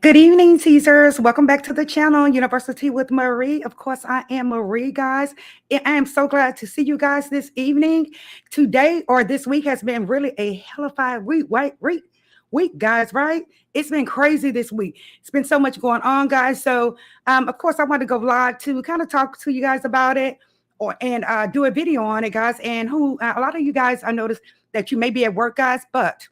Good evening, teasers. Welcome back to the channel, University with Marie. Of course, I am Marie, guys. I am so glad to see you guys this evening. Today or this week has been really a hellified week, right? Week, guys, right? It's been crazy this week. It's been so much going on, guys. So, of course, I want to go live to kind of talk to you guys about it and do a video on it, guys. And a lot of you guys, I noticed that you may be at work, guys, but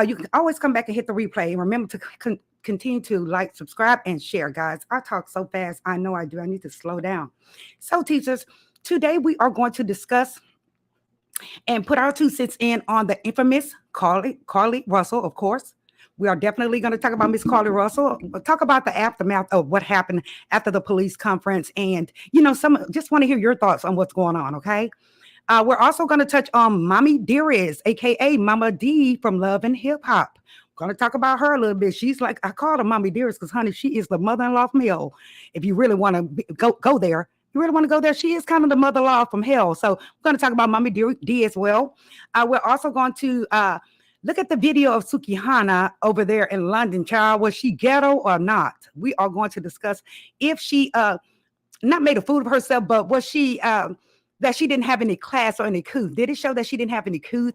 you can always come back and hit the replay. And remember to continue to like, subscribe, and share, guys. I talk so fast. I know I do. I need to slow down. So, teachers, today we are going to discuss and put our 2 cents in on the infamous Carlee Russell, of course. We are definitely going to talk about Miss Carlee Russell. We'll talk about the aftermath of what happened after the police conference. And, just want to hear your thoughts on what's going on, okay? We're also going to touch on Mommy Dearest, a.k.a. Mama D from Love and Hip Hop. Going to talk about her a little bit. She's like, I call her Mommy Dearest because, honey, she is the mother-in-law from hell. If you really want to go there, she is kind of the mother-in-law from hell. So we're going to talk about Mommy D as well. We're also going to look at the video of Sukihana over there in London, child. Was she ghetto or not? We are going to discuss if she not made a fool of herself, but was she that she didn't have any class or any couth. Did it show that she didn't have any couth,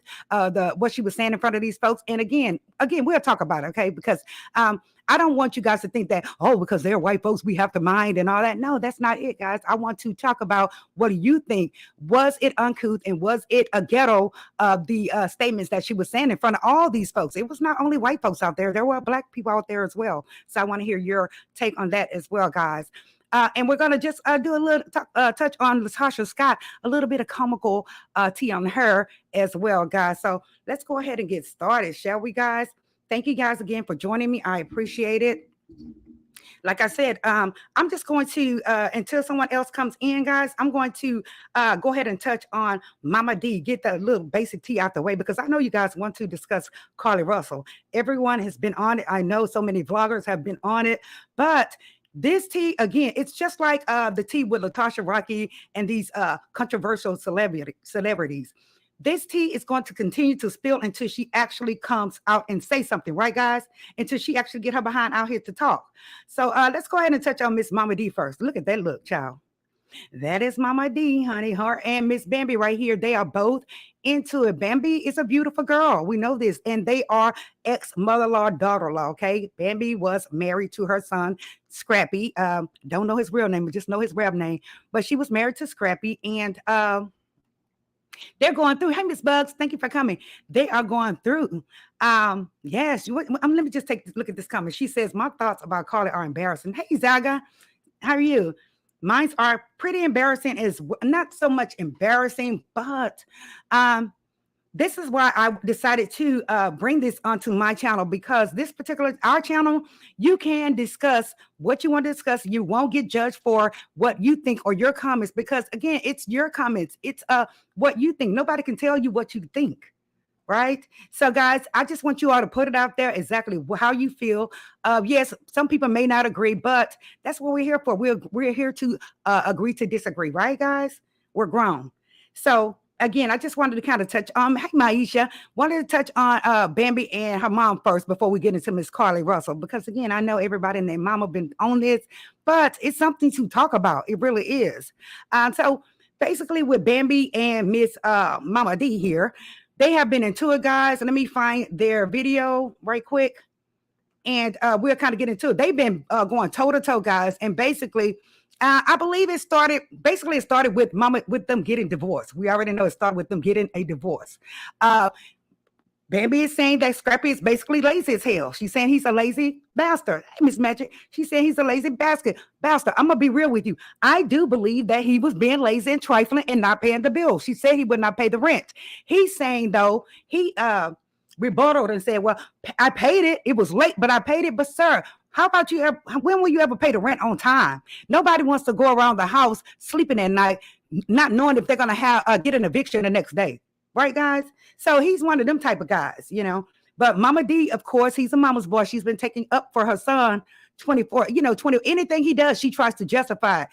what she was saying in front of these folks? And again, we'll talk about it, okay? Because I don't want you guys to think that, because they're white folks, we have to mind and all that. No, that's not it, guys. I want to talk about, what do you think? Was it uncouth and was it a ghetto of the statements that she was saying in front of all these folks? It was not only white folks out there. There were black people out there as well. So I want to hear your take on that as well, guys. And we're going to just do a little touch on Latasha Scott, a little bit of comical tea on her as well, guys. So let's go ahead and get started, shall we, guys? Thank you guys again for joining me. I appreciate it. Like I said, I'm just going to, until someone else comes in, guys, I'm going to go ahead and touch on Mama D, get the little basic tea out the way, because I know you guys want to discuss Carlee Russell. Everyone has been on it. I know so many vloggers have been on it, but this tea, again, it's just like the tea with Latasha Rocky and these controversial celebrities. This tea is going to continue to spill until she actually comes out and say something, right, guys? Until she actually get her behind out here to talk. So let's go ahead and touch on Miss Mama D first. Look at that look, child. That is Mama D, honey. Her and Miss Bambi right here. They are both into it. Bambi is a beautiful girl. We know this. And they are ex-mother-in-law, daughter-in-law, okay? Bambi was married to her son, Scrappy. Don't know his real name, but just know his rap name. But she was married to Scrappy. And they're going through. Hey, Miss Bugs, thank you for coming. They are going through. Yes. Let me just take a look at this comment. She says, my thoughts about Carlee are embarrassing. Hey, Zaga, how are you? Mine are pretty embarrassing, as not so much embarrassing, but this is why I decided to bring this onto my channel, because our channel, you can discuss what you want to discuss. You won't get judged for what you think or your comments, because again, it's your comments. It's what you think. Nobody can tell you what you think. Right. So, guys, I just want you all to put it out there exactly how you feel. Yes, some people may not agree, but that's what we're here for. We're here to agree to disagree. Right, guys? We're grown. So, again, I just wanted to kind of touch on, hey, Maisha, wanted to touch on Bambi and her mom first before we get into Miss Carlee Russell, because, again, I know everybody and their mama been on this, but it's something to talk about. It really is. So, basically, with Bambi and Miss Mama D here, they have been into it, guys. And let me find their video right quick. And we'll kind of get into it. They've been going toe to toe, guys. And basically, I believe it started with them getting divorced. We already know it started with them getting a divorce. Bambi is saying that Scrappy is basically lazy as hell. She's saying he's a lazy bastard. Hey, Miss Magic. She's saying he's a lazy bastard. I'm going to be real with you. I do believe that he was being lazy and trifling and not paying the bill. She said he would not pay the rent. He's saying, though, he rebutted and said, well, I paid it. It was late, but I paid it. But, sir, how about you? When will you ever pay the rent on time? Nobody wants to go around the house sleeping at night, not knowing if they're going to get an eviction the next day. Right, guys? So he's one of them type of guys, But Mama D, of course, he's a mama's boy. She's been taking up for her son 24, 20. Anything he does, she tries to justify.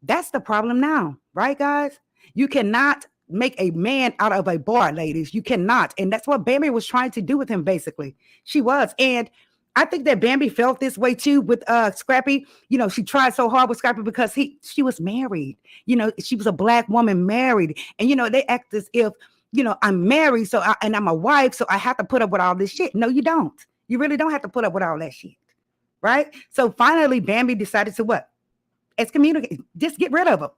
That's the problem now, right, guys? You cannot make a man out of a boy, ladies. You cannot. And that's what Bambi was trying to do with him, basically. She was. And I think that Bambi felt this way too with Scrappy. You know, she tried so hard with Scrappy because she was married. You know, she was a black woman married, and you know they act as if, you know, I'm married, and I'm a wife, so I have to put up with all this shit. No, you don't. You really don't have to put up with all that shit, right? So finally, Bambi decided to what? Excommunicate, just get rid of him.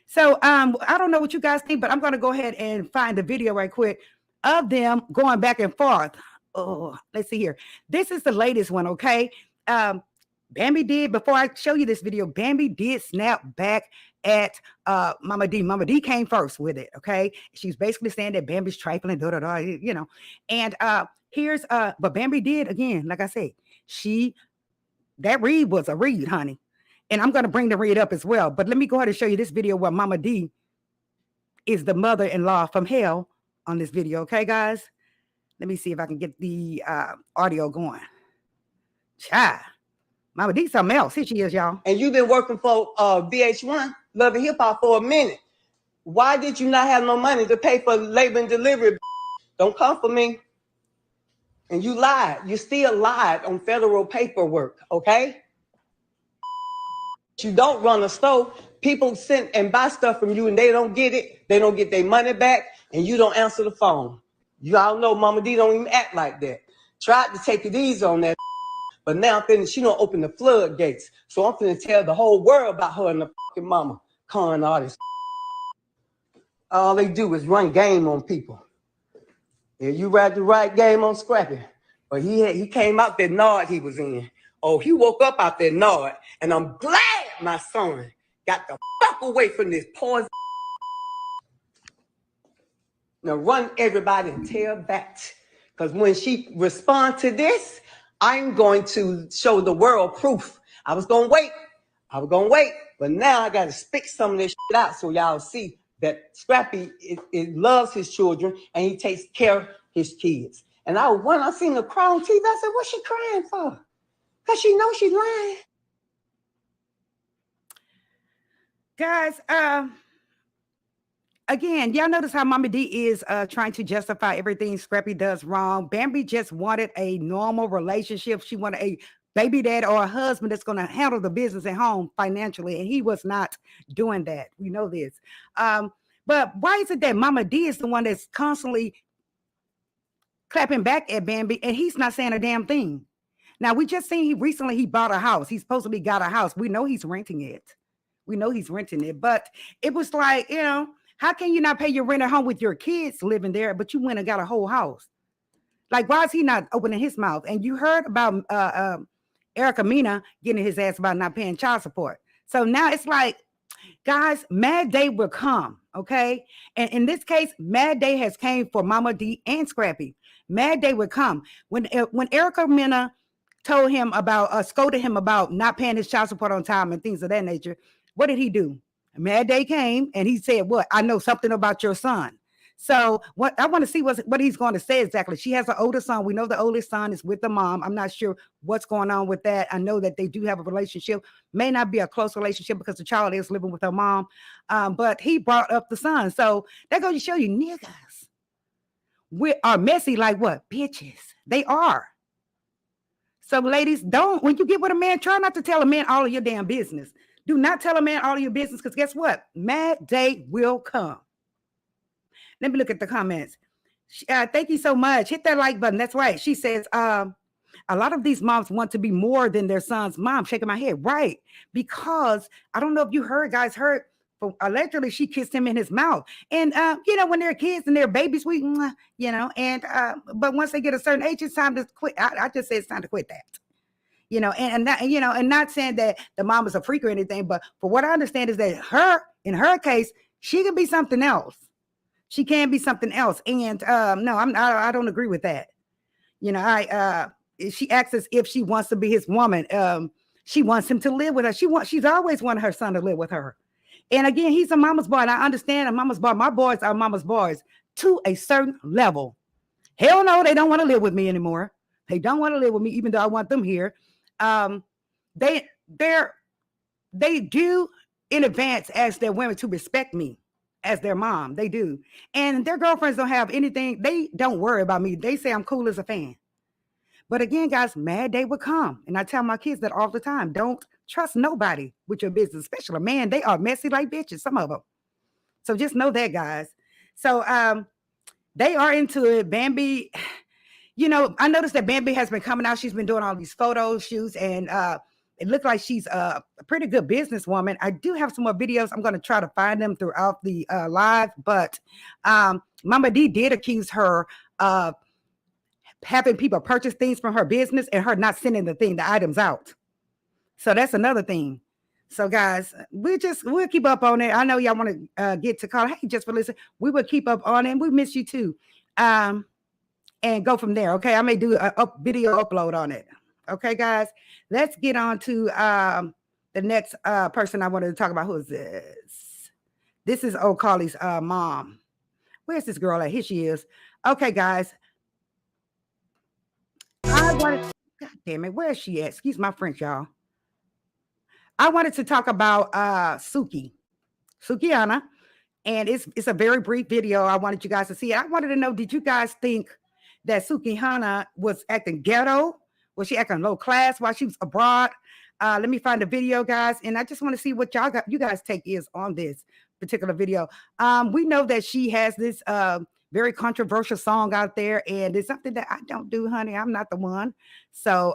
So I don't know what you guys think, but I'm going to go ahead and find the video right quick of them going back and forth. Oh, let's see here. This is the latest one, okay? Bambi did, before I show you this video, Bambi did snap back at Mama D. Mama D came first with it, okay? She's basically saying that Bambi's trifling, you know. And but Bambi did, again, like I said, that read was a read, honey. And I'm going to bring the read up as well. But let me go ahead and show you this video where Mama D is the mother-in-law from hell on this video. Okay, guys? Let me see if I can get the audio going. Child. Mama D something else. Here she is, y'all. And you've been working for VH1, Love and Hip Hop, for a minute. Why did you not have no money to pay for labor and delivery? Don't come for me. And you lied. You still lied on federal paperwork, okay? You don't run a store. People send and buy stuff from you and they don't get it. They don't get their money back and you don't answer the phone. You all know Mama D don't even act like that. Tried to take it easy on that, but now she don't open the floodgates. So I'm finna tell the whole world about her and the fucking mama con artist. All they do is run game on people. Yeah, you ride the right game on Scrappy. But he came out that nod he was in. Oh, he woke up out that nod. And I'm glad my son got the fuck away from this poison. Now run everybody and tell that. Because when she responds to this, I'm going to show the world proof. I was going to wait. But now I got to spit some of this shit out so y'all see that Scrappy it loves his children and he takes care of his kids. And when I seen the cry on TV, I said, what's she crying for? Because she knows she's lying. Guys, again, y'all notice how Mama D is trying to justify everything Scrappy does wrong. Bambi just wanted a normal relationship. She wanted a baby dad or a husband that's going to handle the business at home financially, and he was not doing that. We know this. But why is it that Mama D is the one that's constantly clapping back at Bambi, and he's not saying a damn thing? Now, we just seen he bought a house. He supposedly got a house. We know he's renting it. But it was like, you know, how can you not pay your rent at home with your kids living there, but you went and got a whole house? Like, why is he not opening his mouth? And you heard about Erica Mena getting his ass about not paying child support. So now it's like, guys, mad day will come, okay? And in this case, mad day has came for Mama D and Scrappy. Mad day would come. When Erica Mena told him about, scolded him about not paying his child support on time and things of that nature, what did he do? Mad day came and he said, what? I know something about your son. So what I want to see what he's going to say exactly. She has an older son. We know the oldest son is with the mom. I'm not sure what's going on with that. I know that they do have a relationship. May not be a close relationship because the child is living with her mom. But he brought up the son. So that goes to show you niggas we are messy like what? Bitches. They are. So ladies, when you get with a man, try not to tell a man all of your damn business. Do not tell a man all of your business because guess what? Mad day will come. Let me look at the comments. Thank you so much. Hit that like button. That's right. She says, a lot of these moms want to be more than their son's mom. Shaking my head. Right. Because I don't know if you guys heard, allegedly she kissed him in his mouth. And, when they're kids and they're babies, but once they get a certain age, it's time to quit. I just say it's time to quit that. And not saying that the mom is a freak or anything, but for what I understand is that in her case, she can be something else. She can be something else. And no, I don't agree with that. She acts as if she wants to be his woman. She wants him to live with her. She's always wanted her son to live with her. And again, he's a mama's boy. And I understand a mama's boy. My boys are mama's boys to a certain level. Hell no, they don't want to live with me anymore. They don't want to live with me, even though I want them here. They do in advance ask their women to respect me as their mom. They do. And their girlfriends don't have anything. They don't worry about me. They say I'm cool as a fan. But again, guys, mad day will come. And I tell my kids that all the time. Don't trust nobody with your business, especially man. They are messy like bitches, some of them. So just know that, guys. So they are into it. Bambi, I noticed that Bambi has been coming out. She's been doing all these photo shoots, and it looks like she's a pretty good businesswoman. I do have some more videos. I'm going to try to find them throughout the live, but Mama D did accuse her of having people purchase things from her business and her not sending the items out. So that's another thing. So guys, we'll keep up on it. I know y'all want to get to call. Hey, just for listening, we will keep up on it. We miss you too. And go from there. Okay. I may do a video upload on it. Okay, guys, let's get on to the next person I wanted to talk about. Who is this? This is old Carlee's mom. Where's this girl at? Here she is. Okay, guys. God damn it, where is she at? Excuse my French, y'all. I wanted to talk about Sukiana, and it's a very brief video. I wanted you guys to see it. I wanted to know, did you guys think that Sukiana was acting ghetto? Was she acting low class while she was abroad? Let me find the video, guys, and I just want to see what you guys take is on this particular video. We know that she has this very controversial song out there, and it's something that I don't do, honey. I'm not the one. So,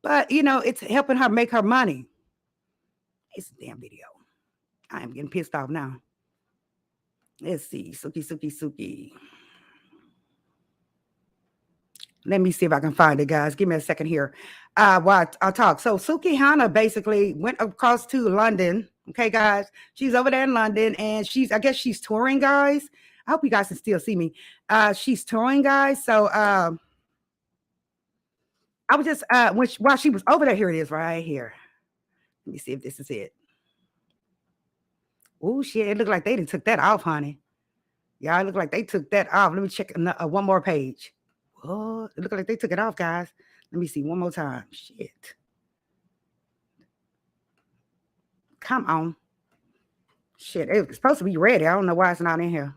but it's helping her make her money. It's a damn video. I am getting pissed off now. Let's see. Suki. Let me see if I can find it, guys. Give me a second here while I talk. So Sukiana basically went across to London. Okay, guys. She's over there in London, and I guess she's touring, guys. I hope you guys can still see me. She's touring, guys. So I was just while she was over there, here it is right here. Let me see if this is it. Oh, shit. It looked like they didn't took that off, honey. Yeah, it looked like they took that off. Let me check one more page. Oh, it looked like they took it off, guys. Let me see one more time. Shit. Come on. Shit, it was supposed to be ready. I don't know why it's not in here.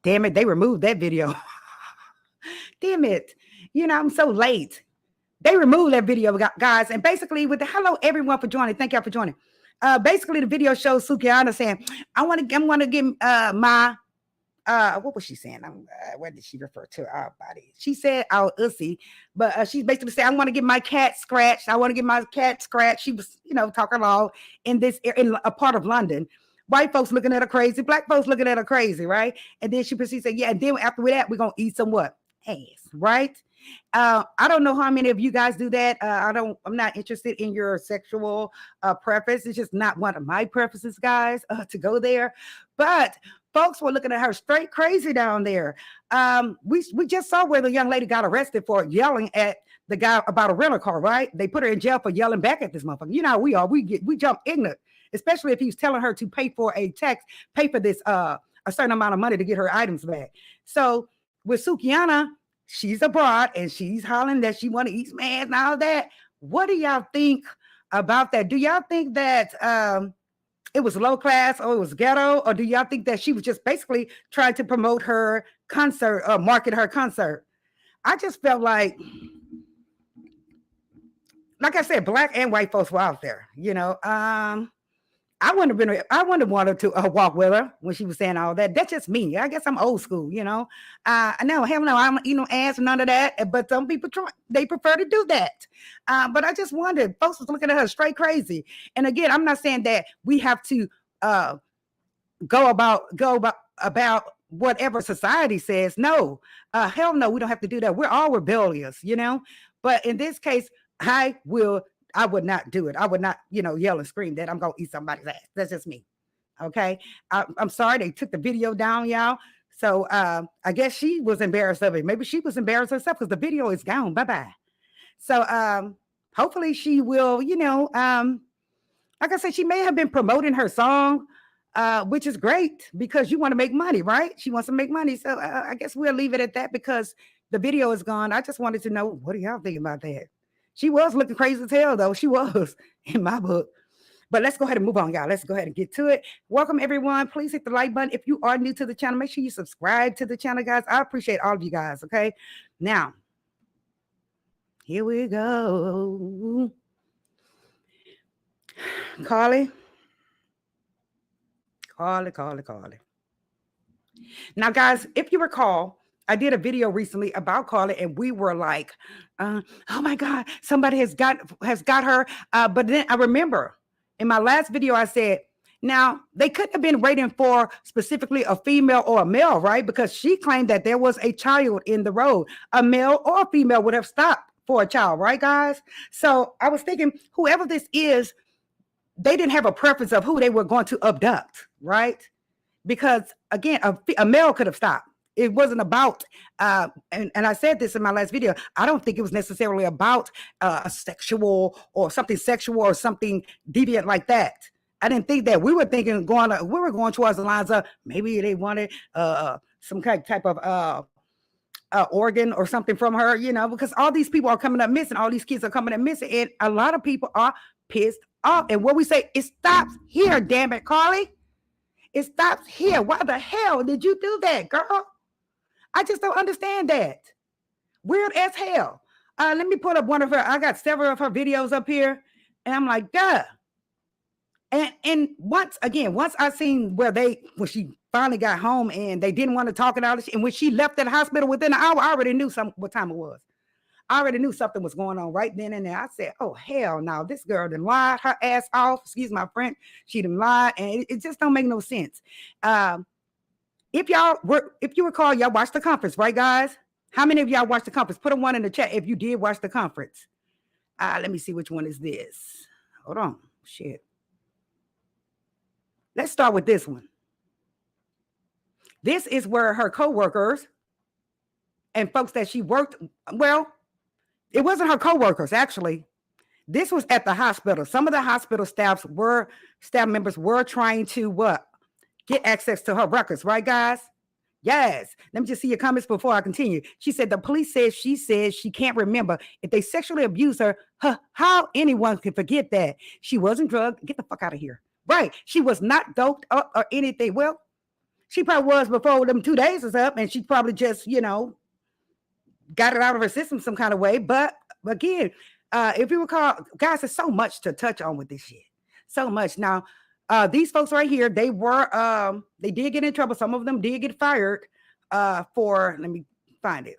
Damn it, they removed that video. Damn it. I'm so late. They removed that video, guys. And basically, hello everyone for joining. Thank y'all for joining. Basically, the video shows Sukiana saying, I want to give my what was she saying? What did she refer to our body? She said our ussy, but she's basically saying, I want to get my cat scratched. I want to get my cat scratched. She was, talking all in a part of London. White folks looking at her crazy, black folks looking at her crazy, right? And then she proceeds to say, yeah, and then after that, we're gonna eat some what? Ass, right? I don't know how many of you guys do that. I'm not interested in your sexual preference. It's just not one of my preferences, guys, to go there. But folks were looking at her straight crazy down there. We just saw where the young lady got arrested for yelling at the guy about a rental car, right? They put her in jail for yelling back at this motherfucker. You know how we are. We jump ignorant, especially if he's telling her to pay for this a certain amount of money to get her items back. So with Sukiana, she's abroad and she's hollering that she want to eat some ass and all that. What do y'all think about that? Do y'all think that it was low class or it was ghetto? Or do y'all think that she was just basically trying to promote her concert or market her concert? I just felt like I said, black and white folks were out there, I wouldn't have wanted to walk with her when she was saying all that. That's just me. I guess I'm old school, No, hell no, I don't eat no ass, none of that. But some people they prefer to do that. But I just wondered, folks was looking at her straight crazy. And again, I'm not saying that we have to go about whatever society says. No, hell no, we don't have to do that. We're all rebellious, But in this case, I would not do it. I would not, yell and scream that I'm going to eat somebody's ass. That's just me. Okay. I'm sorry. They took the video down, y'all. So I guess she was embarrassed of it. Maybe she was embarrassed herself because the video is gone. Bye-bye. So hopefully she will, like I said, she may have been promoting her song, which is great because you want to make money, right? She wants to make money. So I guess we'll leave it at that because the video is gone. I just wanted to know, what do y'all think about that? She was looking crazy as hell, though. She was, in my book. But let's go ahead and move on, y'all. Let's go ahead and get to it. Welcome, everyone. Please hit the like button. If you are new to the channel, make sure you subscribe to the channel, guys. I appreciate all of you guys, okay? Now, here we go. Carlee. Now, guys, if you recall, I did a video recently about Carlee, and we were like, oh my God, somebody has got her. But then I remember in my last video, I said, now they couldn't have been waiting for specifically a female or a male, right? Because she claimed that there was a child in the road. A male or a female would have stopped for a child, right, guys? So I was thinking, whoever this is, they didn't have a preference of who they were going to abduct, right? Because again, a male could have stopped. It wasn't about, and I said this in my last video, I don't think it was necessarily about a sexual or something deviant like that. I didn't think that. We were going towards the lines of maybe they wanted some type of organ or something from her, because all these people are coming up missing. All these kids are coming up missing, and a lot of people are pissed off. And what we say, it stops here, damn it, Carlee. It stops here. Why the hell did you do that, girl? I just don't understand that. Weird as hell. Let me put up one of her. I got several of her videos up here, and I'm like, duh. And once I seen when she finally got home and they didn't want to talk about it, and when she left that hospital within an hour, I already knew what time it was. I already knew something was going on right then and there. I said, oh, hell no, this girl done lied her ass off. Excuse my French. She done lied, and it just don't make no sense. If you recall, y'all watched the conference, right, guys? How many of y'all watched the conference? Put a 1 in the chat if you did watch the conference. Let me see which one is this. Hold on. Shit. Let's start with this one. This is where her co-workers and folks that she worked, well, it wasn't her co-workers, actually. This was at the hospital. Some of the hospital staff members were trying to get access to her records, right, guys? Yes. Let me just see your comments before I continue. She said the police says she can't remember if they sexually abused her. How anyone can forget that? She wasn't drugged. Get the fuck out of here. Right. She was not doped up or anything. Well, she probably was before them 2 days was up, and she probably just, got it out of her system some kind of way. But again, if you recall, guys, there's so much to touch on with this shit. So much. Now, these folks right here, they did get in trouble. Some of them did get fired let me find it.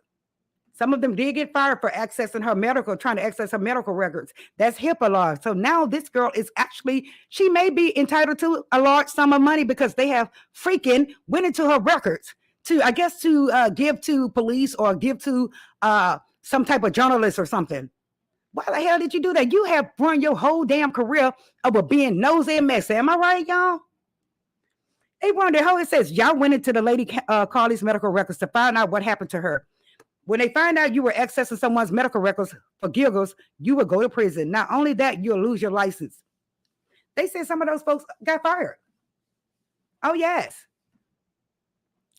Some of them did get fired for trying to access her medical records. That's HIPAA law. So now this girl she may be entitled to a large sum of money because they have freaking went into her records to give to police or give to some type of journalist or something. Why the hell did you do that? You have run your whole damn career over being nosy and messy. Am I right, y'all? They wonder how it says y'all went into the lady Carlee's medical records to find out what happened to her. When they find out you were accessing someone's medical records for giggles, you will go to prison. Not only that, you'll lose your license. They said some of those folks got fired. Oh, yes.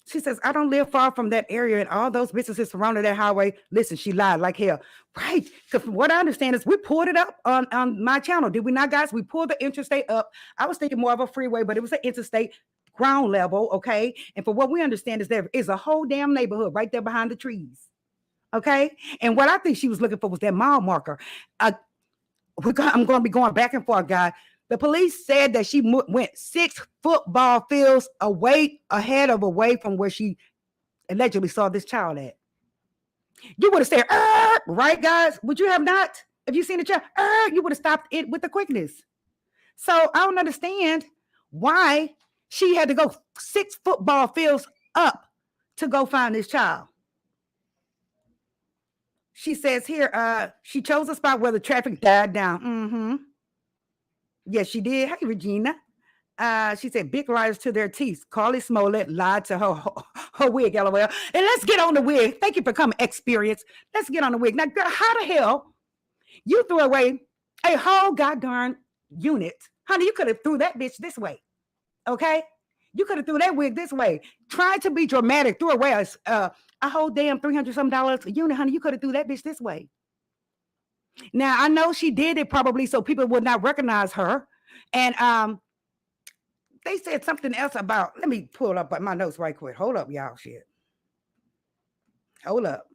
She says, I don't live far from that area, and all those businesses surrounding that highway. Listen, she lied like hell. Right. Because from what I understand is we pulled it up on my channel. Did we not, guys? We pulled the interstate up. I was thinking more of a freeway, but it was an interstate ground level. Okay. And for what we understand is there is a whole damn neighborhood right there behind the trees. Okay. And what I think she was looking for was that mile marker. I'm going to be going back and forth, guys. The police said that she went 6 football fields away from where she allegedly saw this child at. You would have said, right, guys? Would you have not? If you seen the child, you would have stopped it with the quickness. So I don't understand why she had to go 6 football fields up to go find this child. She says here, she chose a spot where the traffic died down. Mm-hmm. Yes, she did. Hey, Regina. She said, big liars to their teeth. Carlee Smollett lied to her wig, LOL. And let's get on the wig. Thank you for coming, Experience. Let's get on the wig. Now, girl, how the hell you threw away a whole goddamn unit? Honey, you could have threw that bitch this way. Okay? You could have threw that wig this way. Trying to be dramatic, threw away a whole damn $300-some a unit. Honey, you could have threw that bitch this way. Now, I know she did it probably so people would not recognize her. And they said something else about, let me pull up my notes right quick. Hold up, y'all. Shit. Hold up.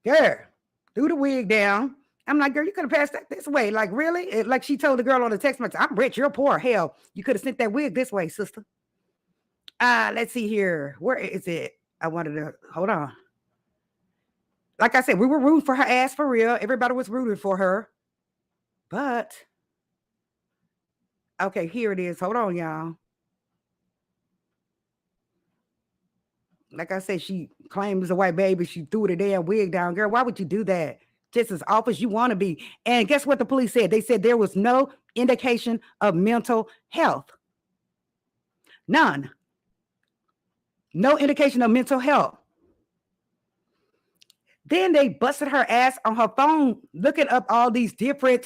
There. Do the wig down. I'm like, girl, you could have passed that this way. Like, really? Like she told the girl on the text message, I'm rich, you're poor. Hell, you could have sent that wig this way, sister. Let's see here. Where is it? I wanted to, hold on. Like I said, we were rooting for her ass for real. Everybody was rooting for her. But, okay, here it is. Hold on, y'all. Like I said, she claims a white baby. She threw the damn wig down. Girl, why would you do that? Just as off as you want to be. And guess what the police said? They said there was no indication of mental health. None. No indication of mental health. Then they busted her ass on her phone, looking up all these different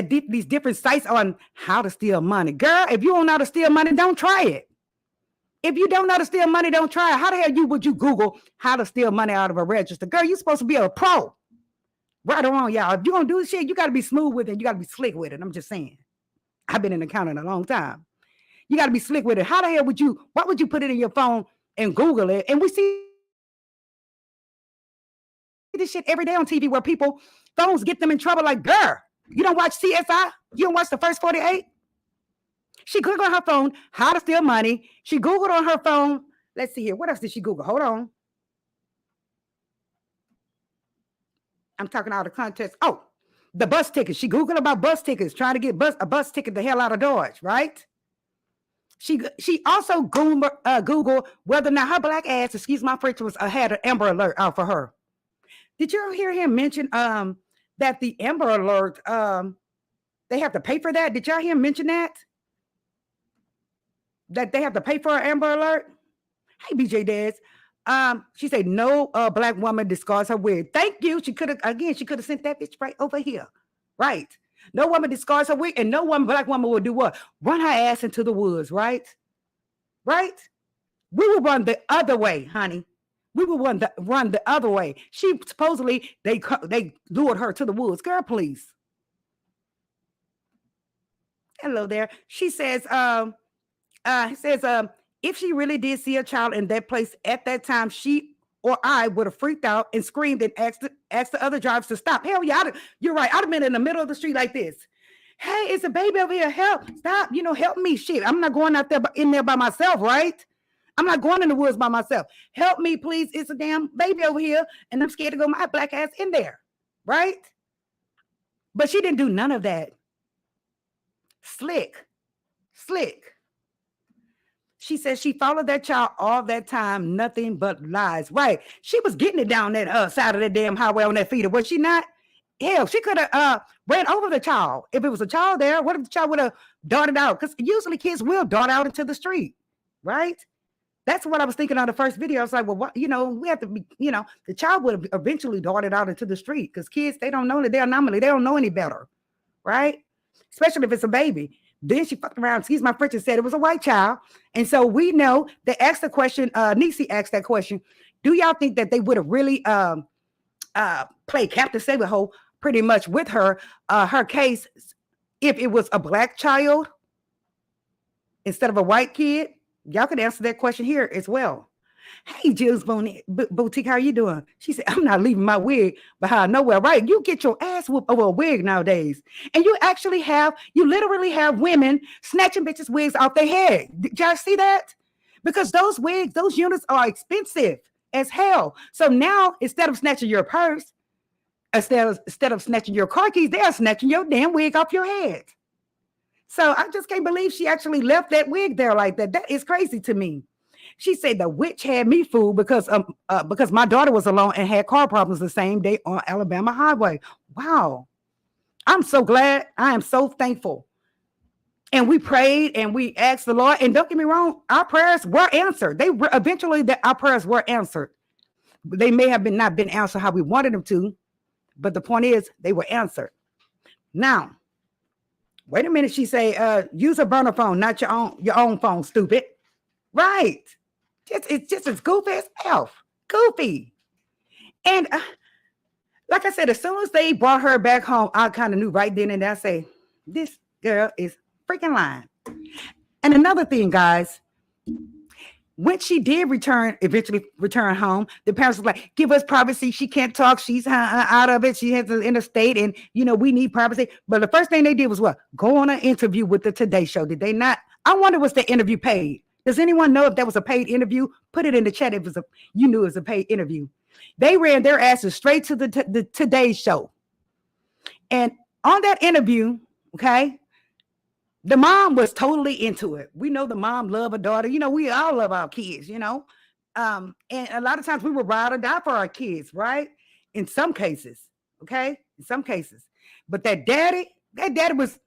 these different sites on how to steal money. Girl, if you don't know how to steal money, don't try it. If you don't know how to steal money, don't try it. How the hell would you Google how to steal money out of a register? Girl, you're supposed to be a pro. Right or wrong, y'all. If you're going to do this shit, you got to be smooth with it. You got to be slick with it. I'm just saying. I've been in accounting a long time. You got to be slick with it. How the hell why would you put it in your phone and Google it? And we see this shit every day on TV where phones get them in trouble. Like, girl, you don't watch CSI? You don't watch the first 48? She Googled on her phone how to steal money. She Googled on her phone. Let's see here. What else did she Google? Hold on. I'm talking out of context. Oh, the bus tickets. She Googled about bus tickets, trying to get a bus ticket the hell out of Dodge, right? She also Googled whether or not her black ass, excuse my French, had an Amber Alert out for her. Did you hear him mention that the Amber Alert, they have to pay for that? Did y'all hear him mention that? That they have to pay for an Amber Alert? Hey, BJ Dez. She said no black woman discards her wig. Thank you. She could have sent that bitch right over here. Right. No woman discards her wig, and no black woman will do what? Run her ass into the woods, right? Right? We will run the other way, honey. We will run the other way. She supposedly they lured her to the woods. Girl, please. Hello there. She says, if she really did see a child in that place at that time, she or I would have freaked out and screamed and asked the other drivers to stop. Hell yeah, you're right. I'd have been in the middle of the street like this. Hey, it's a baby over here. Help! Stop! Help me. Shit, I'm not going out there in there by myself, right? I'm not going in the woods by myself. Help me, please. It's a damn baby over here, and I'm scared to go my black ass in there, right? But she didn't do none of that. Slick. She said she followed that child all that time, nothing but lies. Right. She was getting it down that side of that damn highway on that feeder, was she not? Hell, she could have ran over the child. If it was a child there, what if the child would have darted out? Because usually kids will dart out into the street, right? That's what I was thinking on the first video. I was like, well, what, we have to be, the child would have eventually darted out into the street because kids, they don't know that they're anomaly. They don't know any better, right? Especially if it's a baby. Then she fucked around, excuse my French, and said it was a white child. And so we know they asked the question, Niecy asked that question, do y'all think that they would have really played Captain Save-A-Ho pretty much with her case if it was a black child instead of a white kid? Y'all could answer that question here as well. Hey, Jill's Boutique, how you doing? She said, I'm not leaving my wig behind nowhere, right? You get your ass whooped over a wig nowadays. And you literally have women snatching bitches' wigs off their head. Did y'all see that? Because those wigs, those units are expensive as hell. So now, instead of snatching your purse, instead of snatching your car keys, they are snatching your damn wig off your head. So I just can't believe she actually left that wig there like that. That is crazy to me. She said the witch had me fooled because my daughter was alone and had car problems the same day on Alabama Highway. Wow. I'm so glad. I am so thankful. And we prayed and we asked the Lord. And don't get me wrong, our prayers were answered. Our prayers were answered. They may have not been answered how we wanted them to, but the point is they were answered. Now, wait a minute. She say, use a burner phone, not your own phone, stupid. Right. It's just as goofy as elf. Goofy. And like I said, as soon as they brought her back home, I kind of knew right then and there. I say, This girl is freaking lying. And another thing, guys, when she did eventually return home, the parents was like, give us privacy. She can't talk. She's out of it. She has in a state and, we need privacy. But the first thing they did was what? Go on an interview with the Today Show. Did they not? I wonder, was the interview paid? Does anyone know if that was a paid interview? Put it in the chat if you knew it was a paid interview. They ran their asses straight to the Today Show. And on that interview, okay, the mom was totally into it. We know the mom love her daughter. We all love our kids, and a lot of times we would ride or die for our kids, right? In some cases, okay? In some cases. But that daddy was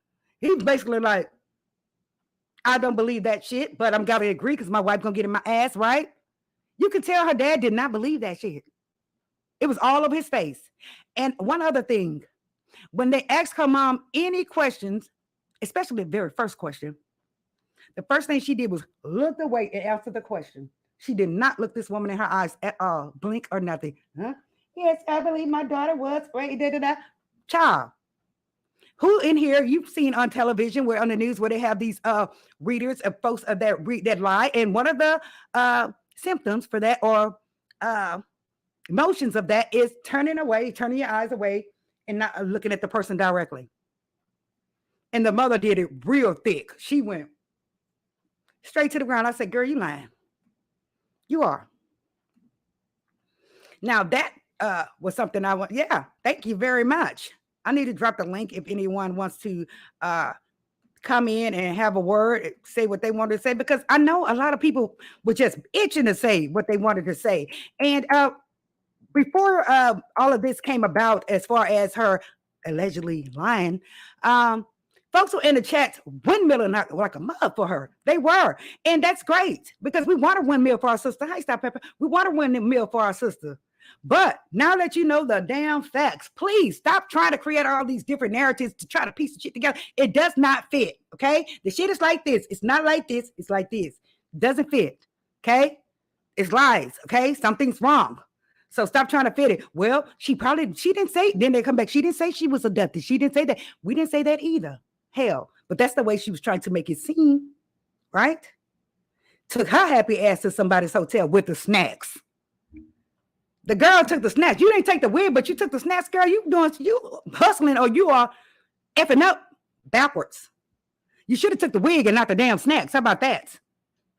basically like, I don't believe that shit, but I'm gotta agree because my wife gonna get in my ass, right? You can tell her dad did not believe that shit. It was all over his face. And one other thing, when they asked her mom any questions, especially the very first question, the first thing she did was look away and answer the question. She did not look this woman in her eyes at all, blink or nothing. Huh? Yes, I believe my daughter was great. Child, who in here you've seen on television, where on the news, where they have these readers of folks that read that lie, and one of the symptoms for that or emotions of that is turning your eyes away and not looking at the person directly. And the mother did it real thick. She went straight to the ground. I said, girl, you lying. You are. Now that was something I want. Yeah, thank you very much. I need to drop the link if anyone wants to come in and have a word, say what they wanted to say, because I know a lot of people were just itching to say what they wanted to say. And before all of this came about, as far as her allegedly lying, folks were in the chat windmilling like a mug for her. They were. And that's great because we want a windmill for our sister. Hey, stop, Pepper. We want a windmill for our sister. But now that you know the damn facts, please stop trying to create all these different narratives to try to piece the shit together. It does not fit. Okay. The shit is like this. It's not like this. It's like this. It doesn't fit. Okay. It's lies. Okay. Something's wrong. So stop trying to fit it. Well, she didn't say, then they come back. She didn't say she was abducted. She didn't say that. We didn't say that either. Hell, but that's the way she was trying to make it seem, right? Took her happy ass to somebody's hotel with the snacks. The girl took the snacks. You didn't take the wig, but you took the snacks, girl. You hustling, or you are effing up backwards. You should have took the wig and not the damn snacks. How about that?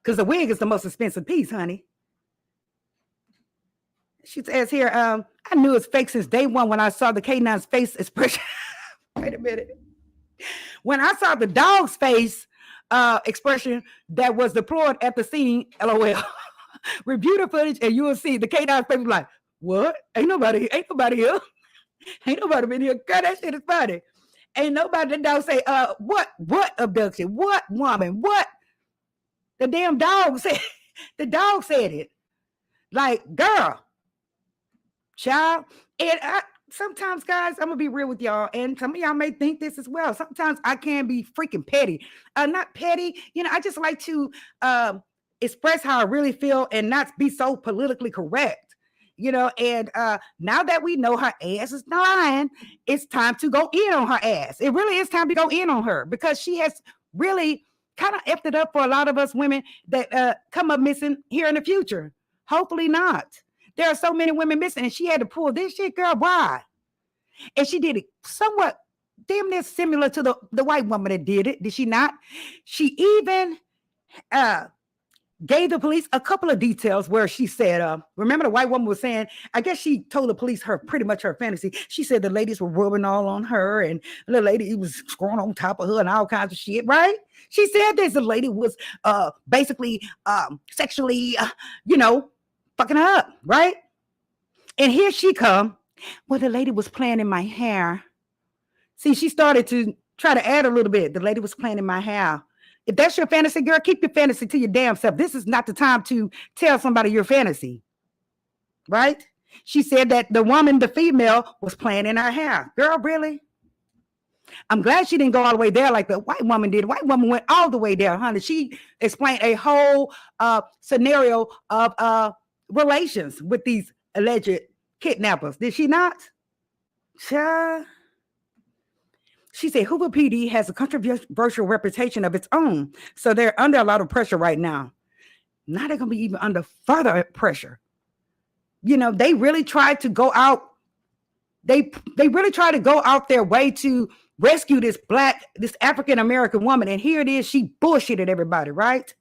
Because the wig is the most expensive piece, honey. She says here, I knew it's fake since day one when I saw the K9's face expression. Wait a minute. When I saw the dog's face expression that was deployed at the scene, LOL. Review the footage and you will see the K9's face was like, what? Ain't nobody here. Ain't nobody been here. Girl, that shit is funny. Ain't nobody. The dog say, what abduction? What woman? What? The damn dog said. The dog said it. Like, girl, child. And sometimes, guys, I'm gonna be real with y'all, and some of y'all may think this as well. Sometimes I can be freaking petty. Not petty, I just like to express how I really feel and not be so politically correct, and now that we know her ass is lying, it's time to go in on her ass. It really is time to go in on her because she has really kind of effed it up for a lot of us women that come up missing here in the future. Hopefully not. There are so many women missing, and she had to pull this shit, girl. Why? And she did it somewhat damn near similar to the white woman that did it. Did she not? She even gave the police a couple of details where she said, remember the white woman was saying, I guess she told the police pretty much her fantasy. She said the ladies were rubbing all on her and the lady was screwing on top of her and all kinds of shit, right? She said this, the lady was basically sexually, fucking her up, right? And here she come. Well, the lady was playing in my hair. See, she started to try to add a little bit. The lady was playing in my hair. If that's your fantasy, girl, keep your fantasy to your damn self. This is not the time to tell somebody your fantasy, right? She said that the woman, the female, was playing in her hair. Girl, really? I'm glad she didn't go all the way there like the white woman did. The white woman went all the way there, honey. She explained a whole scenario of relations with these alleged kidnappers. Did she not? She said Hoover PD has a controversial reputation of its own, so they're under a lot of pressure right now. Now they're going to be even under further pressure. You know, they really tried to go out. They really tried to go out their way to rescue this African-American woman. And here it is. She bullshitted everybody, right?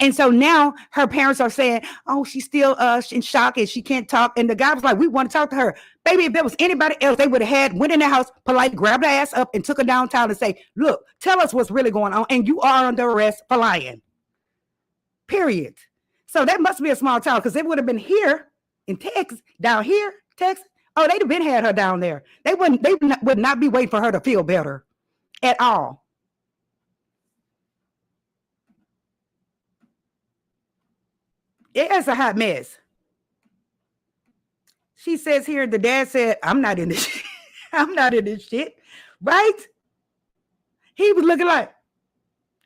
And so now her parents are saying, oh, she's still in shock and she can't talk. And the guy was like, we want to talk to her. Baby, if there was anybody else, they would have went in their house, politely grabbed her ass up and took her downtown and say, look, tell us what's really going on. And you are under arrest for lying. Period. So that must be a small town, because they would have been here in Texas, down here, Texas. Oh, they'd have been had her down there. They would not be waiting for her to feel better at all. It's a hot mess. She says here, the dad said, I'm not in this shit. I'm not in this shit. Right? He was looking like,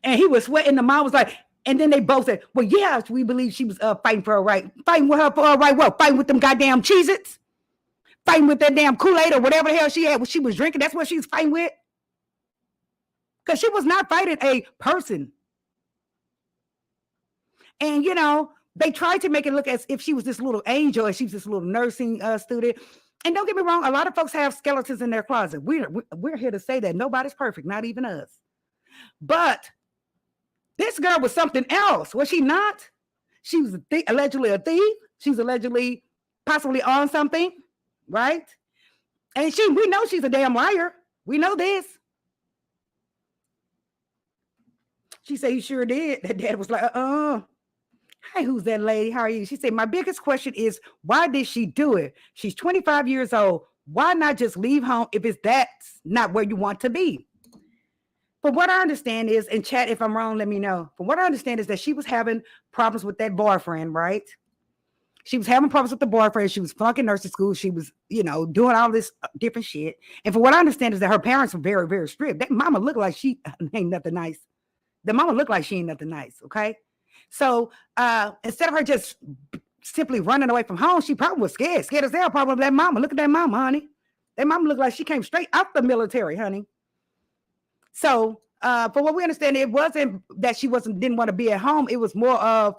and he was sweating. The mom was like, and then they both said, well, yeah, we believe she was fighting for her right. Fighting with her for her right. What? Fighting with them goddamn Cheez-Its? Fighting with that damn Kool-Aid or whatever the hell she had when she was drinking. That's what she was fighting with. Because she was not fighting a person. And, you know, they tried to make it look as if she was this little angel and she was this little nursing student. And don't get me wrong, a lot of folks have skeletons in their closet. We're here to say that nobody's perfect, not even us. But this girl was something else, was she not? She was allegedly a thief. She was allegedly possibly on something, right? And we know she's a damn liar. We know this. She said, you sure did. That dad was like, Hi, who's that lady? How are you? She said, my biggest question is, why did she do it? She's 25 years old. Why not just leave home if that's not where you want to be? But what I understand is, and chat, if I'm wrong, let me know. But what I understand is that she was having problems with that boyfriend, right? She was having problems with the boyfriend. She was flunking nursing school. She was, you know, doing all this different shit. And for what I understand is that her parents were very, very strict. That mama looked like she ain't nothing nice. The mama looked like she ain't nothing nice, okay? So instead of her just simply running away from home, she probably was scared as hell, probably of that mama. Look at that mama, honey. That mama looked like she came straight out the military, honey. So for what we understand, it wasn't that she didn't want to be at home. It was more of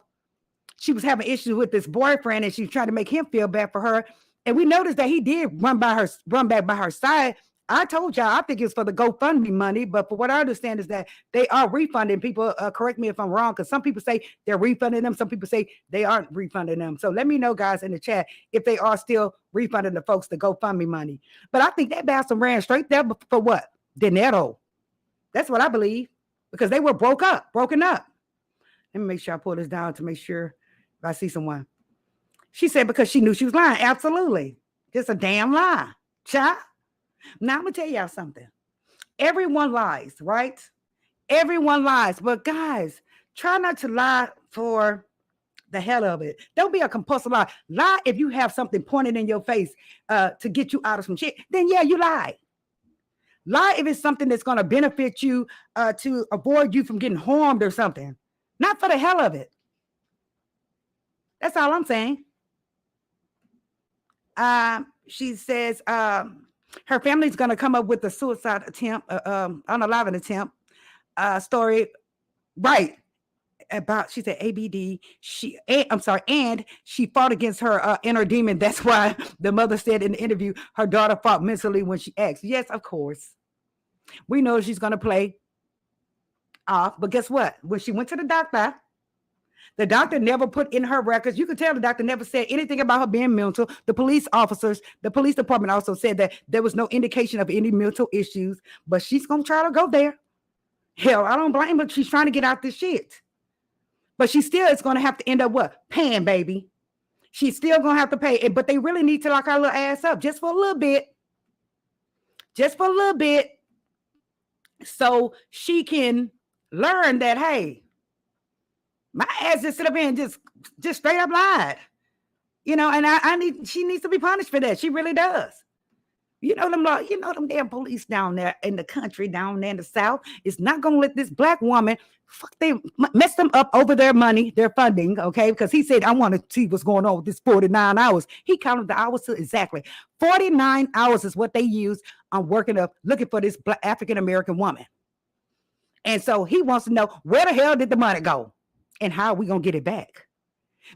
she was having issues with this boyfriend and she was trying to make him feel bad for her. And we noticed that he did run back by her side. I told y'all, I think it's for the GoFundMe money, but for what I understand is that they are refunding people. Correct me if I'm wrong, because some people say they're refunding them. Some people say they aren't refunding them. So let me know, guys, in the chat, if they are still refunding the folks the GoFundMe money. But I think that bastard ran straight there for what? Dinero. That's what I believe, because they were broken up. Let me make sure I pull this down to make sure if I see someone. She said because she knew she was lying. Absolutely. Just a damn lie. Child. Now I'm going to tell y'all something. Everyone lies, right? Everyone lies. But guys, try not to lie for the hell of it. Don't be a compulsive lie. Lie if you have something pointed in your face to get you out of some shit. Then yeah, you lie. Lie if it's something that's going to benefit you to avoid you from getting harmed or something. Not for the hell of it. That's all I'm saying. She says her family's going to come up with a suicide attempt, unaliving attempt story. Right. About, she said ABD. And she fought against her inner demon. That's why the mother said in the interview her daughter fought mentally when she asked. Yes, of course. We know she's going to play off, but guess what? When she went to the doctor never put in her records. You could tell the doctor never said anything about her being mental. The police department also said that there was no indication of any mental issues, but she's going to try to go there. Hell, I don't blame her. She's trying to get out this shit. But she still is going to have to end up what? Paying, baby. She's still going to have to pay. But they really need to lock her little ass up just for a little bit. Just for a little bit. So she can learn that, hey, my ass just sit up here and just straight up lied. You know, and she needs to be punished for that. She really does. You know them damn police down there in the country, down there in the South, is not going to let this black woman they mess them up over their money, their funding, okay? Because he said, I want to see what's going on with this 49 hours. He counted the hours to exactly 49 hours is what they used I'm looking for this Black African-American woman. And so he wants to know, where the hell did the money go? And how are we going to get it back?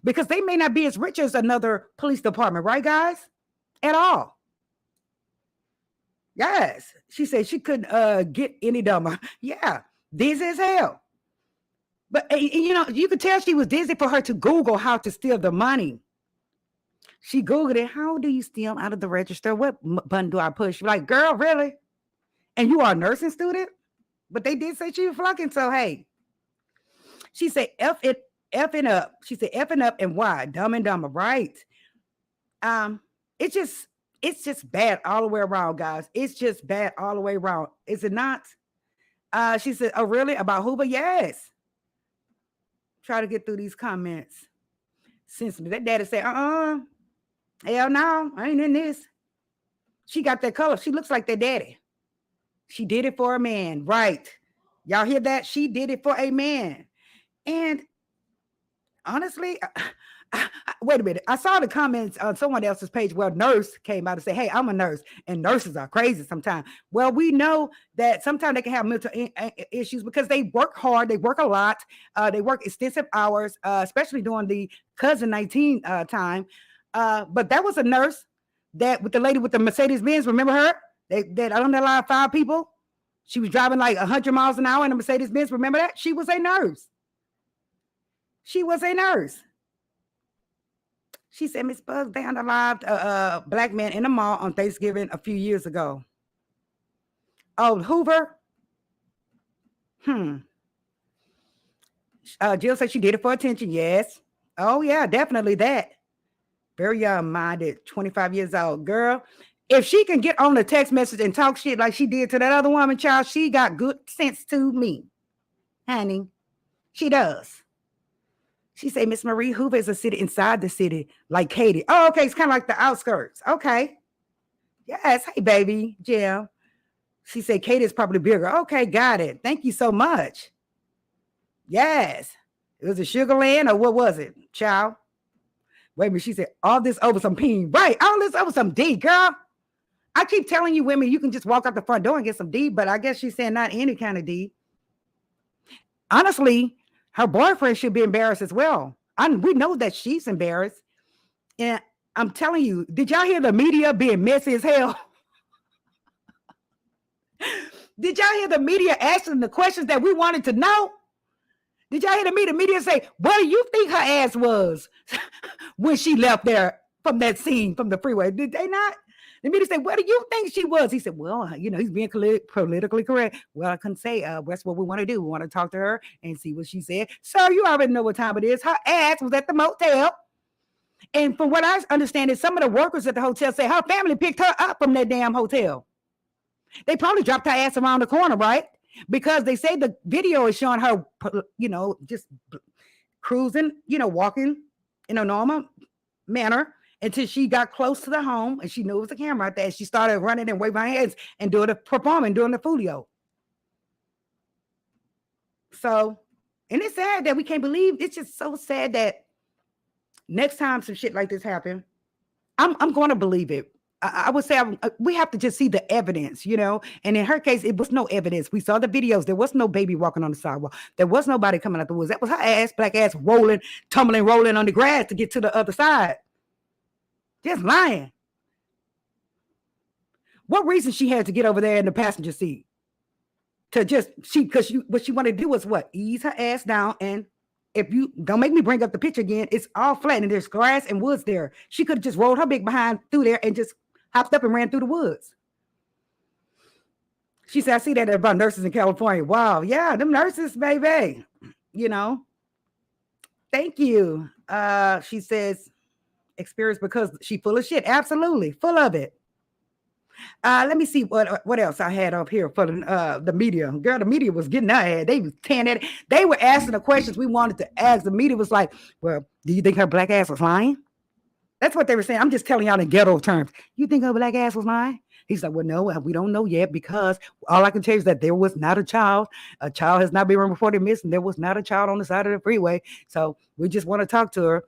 Because they may not be as rich as another police department, right, guys? At all. Yes. She said she couldn't get any dumber. Yeah. Dizzy as hell. But, you know, you could tell she was dizzy for her to Google how to steal the money. She Googled it. How do you steal out of the register? What button do I push? Like, girl, really? And you are a nursing student? But they did say she was flunking. So, hey, she said, effing up. She said, effing up and why? Dumb and dumber, right? It's just bad all the way around, guys. It's just bad all the way around. Is it not? She said, oh, really? About Hoover? Yes. Try to get through these comments. Since that daddy said, hell no, I ain't in this. She got that color. She looks like their daddy. She did it for a man, right? Y'all hear that? She did it for a man. And honestly, wait a minute. I saw the comments on someone else's page where a nurse came out and said, hey, I'm a nurse. And nurses are crazy sometimes. Well, we know that sometimes they can have mental issues because they work hard. They work a lot. They work extensive hours, especially during the COVID-19 time. But that was a nurse that with the lady with the Mercedes-Benz. Remember her? That underlined 5 people. She was driving like 100 miles an hour in a Mercedes-Benz. Remember that? She was a nurse. She was a nurse. She said, Miss Buzz, they unalived a black man in the mall on Thanksgiving a few years ago. Oh, Hoover? Jill said she did it for attention. Yes. Oh, yeah, definitely that. Very young-minded, 25 years old. Girl, if she can get on the text message and talk shit like she did to that other woman, child, she got good sense to me. Honey, she does. She said, Miss Marie, Hoover is a city inside the city, like Katy. Oh, okay. It's kind of like the outskirts. Okay. Yes. Hey, baby, Jill. She said, Katy is probably bigger. Okay, got it. Thank you so much. Yes. It was a Sugar Land or what was it, child? Wait a minute. She said, all this over some peen. Right. All this over some D, girl. I keep telling you women, you can just walk out the front door and get some D, but I guess she's saying not any kind of D. Honestly, her boyfriend should be embarrassed as well. We know that she's embarrassed. And I'm telling you, did y'all hear the media being messy as hell? Did y'all hear the media asking the questions that we wanted to know? Did y'all hear the media say, what do you think her ass was when she left there from that scene, from the freeway? Did they not? The media said, what do you think she was? He said, well, you know, he's being politically correct. Well, I couldn't say, that's what we want to do. We want to talk to her and see what she said. So you already know what time it is. Her ass was at the motel. And from what I understand is some of the workers at the hotel say her family picked her up from that damn hotel. They probably dropped her ass around the corner, right? Because they say the video is showing her, you know, just cruising, you know, walking in a normal manner until she got close to the home and she knew it was a camera out there. And she started running and waving her hands and doing the folio. So, and it's sad that we can't believe. It's just so sad that next time some shit like this happen, I'm going to believe it. I would say we have to just see the evidence, you know. And in her case, it was no evidence. We saw the videos. There was no baby walking on the sidewalk. There was nobody coming out the woods. That was her ass, black ass, rolling, tumbling, rolling on the grass to get to the other side. Just lying. What reason she had to get over there in the passenger seat? To just, what she wanted to do was what? Ease her ass down. And if you don't make me bring up the picture again, it's all flat and there's grass and woods there. She could have just rolled her big behind through there and just hopped up and ran through the woods. She said, I see that about nurses in California. Wow. Yeah, them nurses, baby. You know. Thank you. She says, experience because she full of shit. Absolutely. Full of it. Let me see what else I had up here for the media. Girl, the media was getting our head. They was tearing at it. They were asking the questions we wanted to ask. The media was like, well, do you think her black ass was lying? That's what they were saying. I'm just telling y'all in ghetto terms. You think her black ass was lying? He's like, well, no, we don't know yet because all I can tell you is that there was not a child. A child has not been reported missing. There was not a child on the side of the freeway. So we just want to talk to her.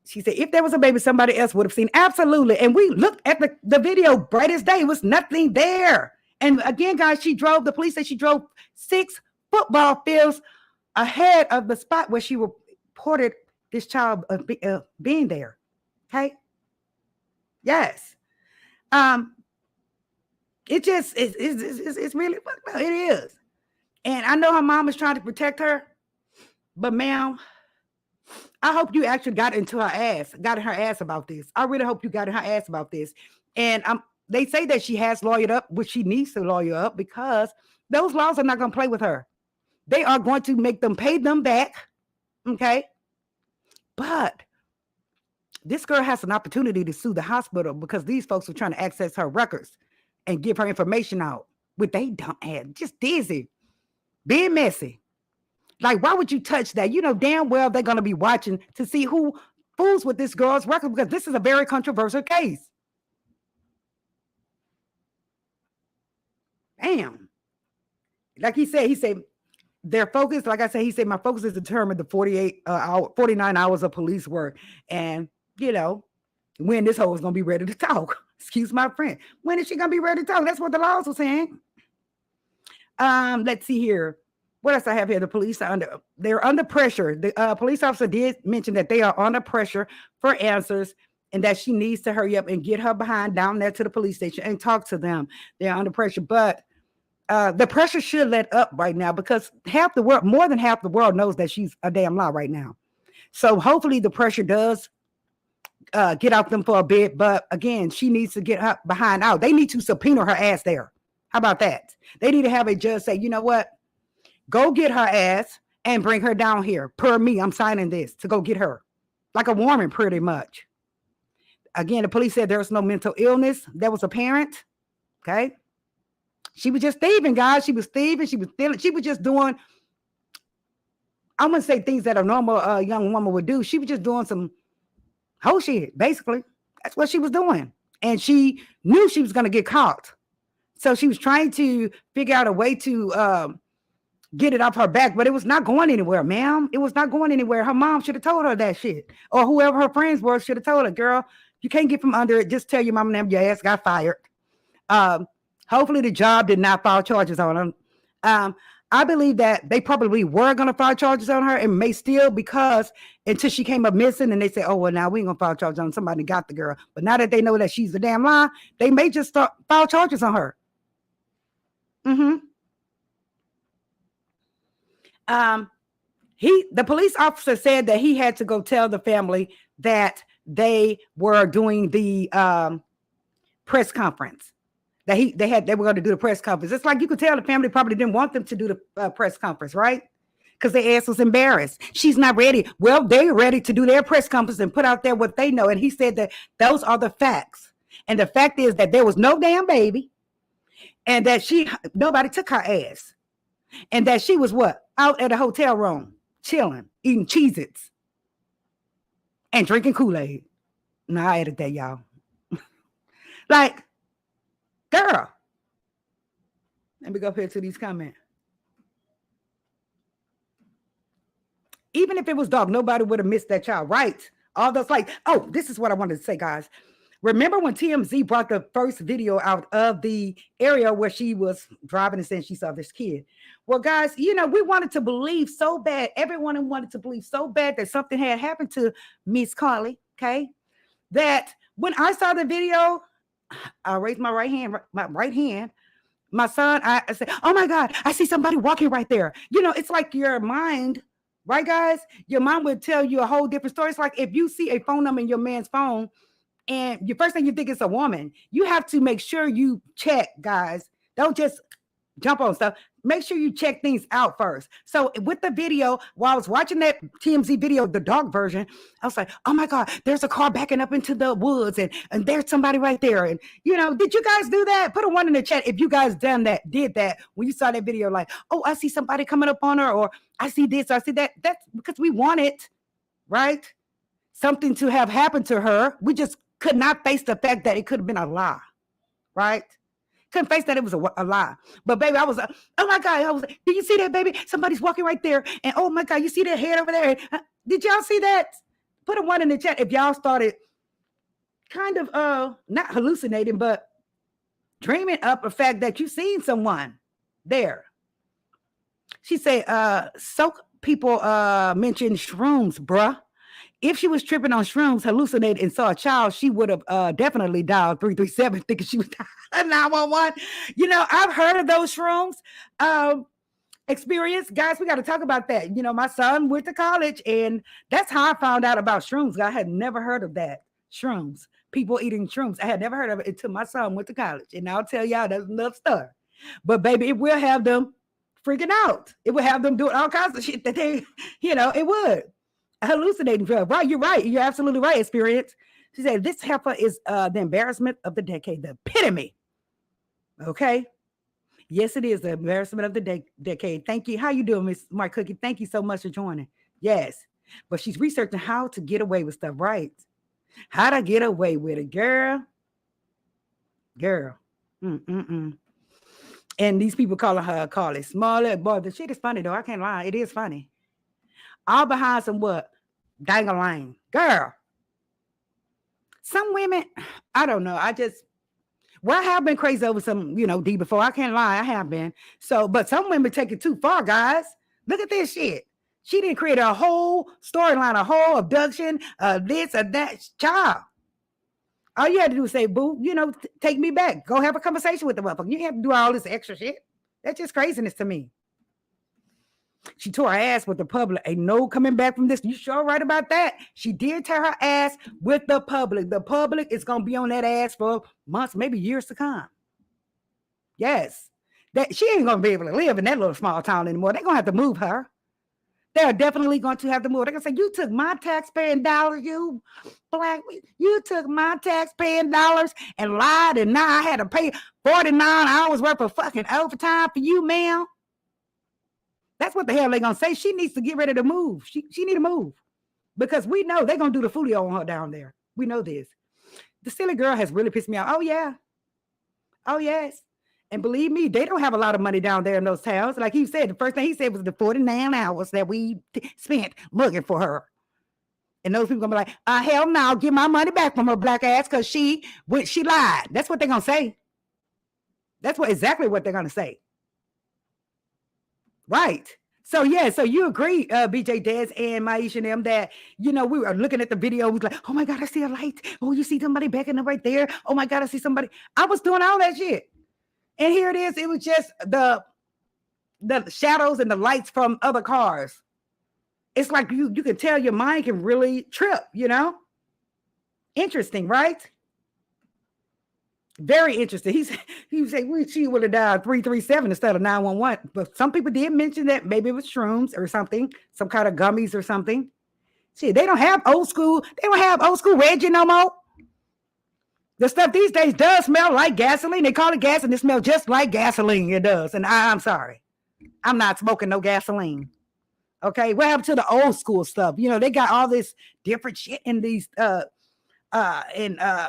She said, if there was a baby, somebody else would have seen. Absolutely. And we looked at the video, bright as day, was nothing there. And again, guys, the police said she drove 6 football fields ahead of the spot where she reported this child being there. Okay. Yes. It's really, it is. And I know her mom is trying to protect her, but ma'am, I hope you actually got in her ass about this. I really hope you got in her ass about this. And they say that she has lawyered up, which she needs to lawyer up, because those laws are not going to play with her. They are going to make them pay them back. Okay. But this girl has an opportunity to sue the hospital because these folks are trying to access her records and give her information out with they dumb ass, just dizzy, being messy. Like, why would you touch that? You know damn well they're going to be watching to see who fools with this girl's record, because this is a very controversial case. Damn. Like he said, their focus, like I said, he said, my focus is determined the 49 hours of police work. And, you know, when this hoe is going to be ready to talk. Excuse my friend. When is she going to be ready to talk? That's what the laws are saying. Let's see here. What else I have here? The police they're under pressure. The police officer did mention that they are under pressure for answers and that she needs to hurry up and get her behind down there to the police station and talk to them. They're under pressure, but the pressure should let up right now, because more than half the world knows that she's a damn lie right now. So hopefully the pressure does get out them for a bit. But again, she needs to get her behind out. They need to subpoena her ass there. How about that? They need to have a judge say, you know what? Go get her ass and bring her down here. Per me, I'm signing this to go get her. Like a warrant, pretty much. Again, the police said there was no mental illness that was apparent. Okay. She was just thieving, guys. She was thieving. She was stealing. She was just doing, I'm going to say things that a normal young woman would do. She was just doing some whole shit, basically. That's what she was doing. And she knew she was going to get caught. So she was trying to figure out a way to get it off her back, but it was not going anywhere, ma'am. It was not going anywhere. Her mom should have told her that shit, or whoever her friends were should have told her, girl, you can't get from under it. Just tell your mom and them your ass got fired. Hopefully the job did not file charges on them. I believe that they probably were going to file charges on her, and may still, because until she came up missing and they say, oh, well, now we ain't going to file charges on somebody got the girl. But now that they know that she's the damn lie, they may just start file charges on her. The police officer said that he had to go tell the family that they were doing the press conference. That they were going to do the press conference. It's like you could tell the family probably didn't want them to do the press conference, right? Because their ass was embarrassed. She's not ready. Well, they're ready to do their press conference and put out there what they know. And he said that those are the facts. And the fact is that there was no damn baby, and that nobody took her ass, and that she was what? Out at a hotel room, chilling, eating Cheez-Its, and drinking Kool-Aid. Now I added that, y'all. Like, girl. Let me go up here to these comments. Even if it was dark, nobody would have missed that child, right? All those, like, oh, this is what I wanted to say, guys. Remember when TMZ brought the first video out of the area where she was driving and saying she saw this kid? Well, guys, you know, we wanted to believe so bad. Everyone wanted to believe so bad that something had happened to Miss Carlee, okay? That when I saw the video, I raised my right hand. My son, I said, oh my God, I see somebody walking right there. You know, it's like your mind, right, guys? Your mind would tell you a whole different story. It's like if you see a phone number in your man's phone, and your first thing you think it's a woman, you have to make sure you check, guys. Don't just jump on stuff. Make sure you check things out first. So with the video, while I was watching that TMZ video, the dark version, I was like, oh my God, there's a car backing up into the woods, and there's somebody right there. And, you know, did you guys do that? Put a 1 in the chat if you guys did that when you saw that video, like, oh, I see somebody coming up on her, or I see this, I see that. That's because we want it, right? Something to have happened to her. We just could not face the fact that it could have been a lie, right? Couldn't face that it was a lie. But baby, I was oh my God, did you see that, baby? Somebody's walking right there. And oh my God, you see that head over there? Did y'all see that? Put a 1 in the chat if y'all started kind of not hallucinating, but dreaming up the fact that you seen someone there. She said, so people mentioned shrooms, bruh. If she was tripping on shrooms, hallucinated, and saw a child, she would have definitely dialed 337 thinking she was 911. You know, I've heard of those shrooms experience. Guys, we got to talk about that. You know, my son went to college, and that's how I found out about shrooms. I had never heard of that. Shrooms. People eating shrooms. I had never heard of it until my son went to college. And I'll tell y'all that's another story. But baby, it will have them freaking out. It will have them doing all kinds of shit that they, you know, it would. Hallucinating drug. Right, you're right. You're absolutely right, Experience. She said, this heifer is the embarrassment of the decade, the epitome. Okay. Yes, it is the embarrassment of the decade. Thank you. How you doing, Miss Mark Cookie? Thank you so much for joining. Yes. But she's researching how to get away with stuff, right? How to get away with it, girl. Girl. And these people calling her Carlee. Smaller, boy, the shit is funny, though. I can't lie. It is funny. All behind some what? Dang-a-lang. Girl. Some women, I don't know. I have been crazy over some, you know, D before. I can't lie. I have been. So, but some women take it too far, guys. Look at this shit. She didn't create a whole storyline, a whole abduction, this or that. Child. All you had to do is say, boo, you know, take me back. Go have a conversation with the motherfucker. You have to do all this extra shit. That's just craziness to me. She tore her ass with the public. Ain't no coming back from this. You sure right about that? She did tear her ass with the public. The public is going to be on that ass for months, maybe years to come. Yes. That she ain't going to be able to live in that little small town anymore. They're going to have to move her. They're definitely going to have to move. They're going to say, you took my taxpaying dollars, you black, you took my taxpaying dollars and lied, and now I had to pay 49 hours worth of fucking overtime for you, ma'am. That's what the hell they're going to say. She needs to get ready to move. She need to move. Because we know they're going to do the folio on her down there. We know this. The silly girl has really pissed me off. Oh, yeah. Oh, yes. And believe me, they don't have a lot of money down there in those towns. Like he said, the first thing he said was the 49 hours that we spent looking for her. And those people going to be like, hell no, get my money back from her black ass because she lied. That's what they're going to say. That's exactly what they're going to say. Right. So, yeah, so you agree, BJ Dez and Maisha and them, that, you know, we were looking at the video. We was like, oh, my God, I see a light. Oh, you see somebody backing up right there. Oh, my God, I see somebody. I was doing all that shit. And here it is. It was just the shadows and the lights from other cars. It's like you can tell your mind can really trip, you know? Interesting, right? Very interesting. He said she would have died 337 instead of 911. But some people did mention that maybe it was shrooms or something, some kind of gummies or something. See, they don't have old school Reggie no more. The stuff these days does smell like gasoline. They call it gas, and it smells just like gasoline. It does. And I'm sorry. I'm not smoking no gasoline. Okay, what happened to the old school stuff? You know, they got all this different shit in these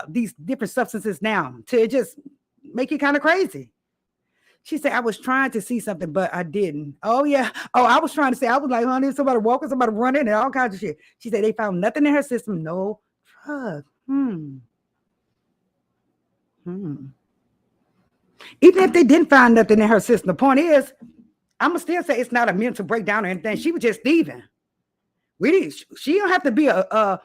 these different substances now to just make you kind of crazy. She said, I was trying to see something, but I didn't. Oh, yeah. Oh, I was trying to say, I was like, honey, somebody walking, somebody running, and all kinds of shit. She said they found nothing in her system, no drug. Even if they didn't find nothing in her system, the point is, I'm gonna still say it's not a mental breakdown or anything. She was just thieving. She don't have to be a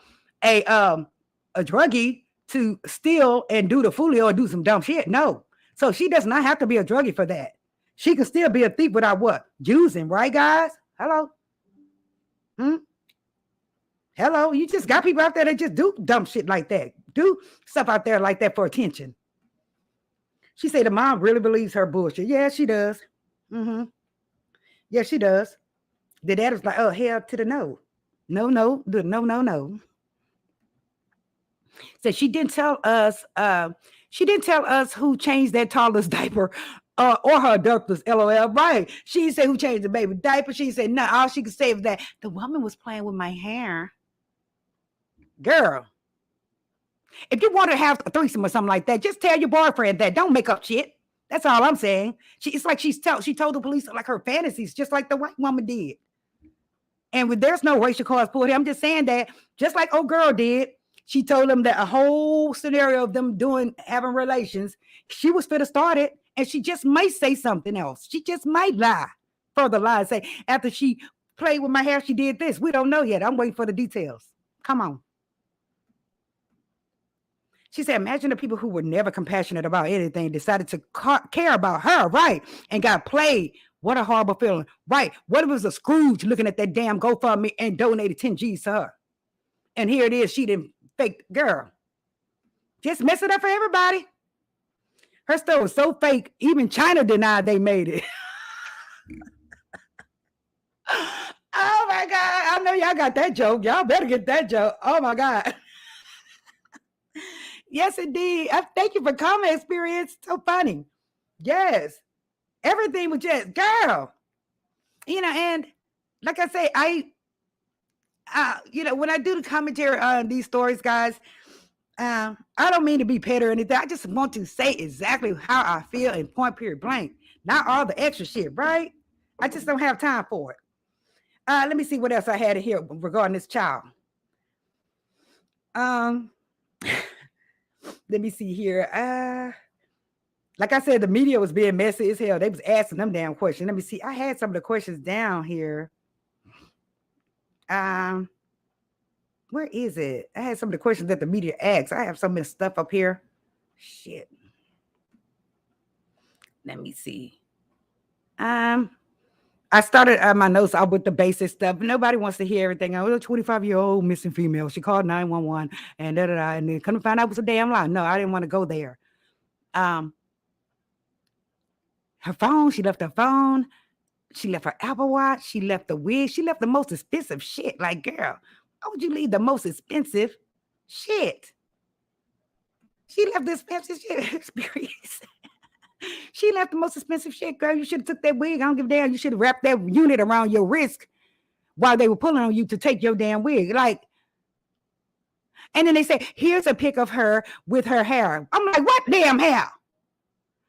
druggie to steal and do the folio or do some dumb shit. No. So she does not have to be a druggie for that. She can still be a thief without what? Using, right, guys? Hello? Hello? You just got people out there that just do dumb shit like that. Do stuff out there like that for attention. She said the mom really believes her bullshit. Yeah, she does. Yeah, she does. The dad was like, oh, hell to the no. No. So she didn't tell us who changed that toddler's diaper or her adopter's LOL. Right. She didn't say who changed the baby diaper. She said no. All she could say was that the woman was playing with my hair. Girl, if you want to have a threesome or something like that, just tell your boyfriend that. Don't make up shit. That's all I'm saying. It's like she told the police like her fantasies, just like the white woman did. And there's no racial cards pulled here. I'm just saying that just like old girl did, she told them that a whole scenario of them having relations, she was fit to start it, and she just might say something else. She just might further lie, and say, after she played with my hair, she did this. We don't know yet. I'm waiting for the details. Come on. She said, imagine the people who were never compassionate about anything decided to care about her, right? And got played. What a horrible feeling, right? What if it was a Scrooge looking at that damn GoFundMe and donated 10 G's to her? And here it is, she didn't fake, girl. Just mess it up for everybody. Her stuff was so fake, even China denied they made it. Oh my God, I know y'all got that joke. Y'all better get that joke. Oh my God. Yes, indeed. Thank you for coming, Experience. So funny. Yes. Everything was just, girl. And like I say, when I do the commentary on these stories, guys, I don't mean to be petty or anything. I just want to say exactly how I feel in point, period, blank. Not all the extra shit, right? I just don't have time for it. Let me see what else I had in here regarding this child. Let me see here. Like I said, the media was being messy as hell. They was asking them damn questions. Let me see. I had some of the questions down here. Where is it? I had some of the questions that the media asked. I have some of the stuff up here. Shit. Let me see. I started my notes out with the basic stuff. Nobody wants to hear everything. I was a 25-year-old missing female. She called 911 and and then couldn't find out it was a damn lie. No, I didn't want to go there. Her phone, she left her phone. She left her Apple Watch. She left the wig. She left the most expensive shit. Like, girl, why would you leave the most expensive shit? She left the expensive shit. Experience. She left the most expensive shit, girl. You should have took that wig. I don't give a damn. You should have wrapped that unit around your wrist while they were pulling on you to take your damn wig. Like, and then they say, here's a pic of her with her hair. I'm like, what damn hair?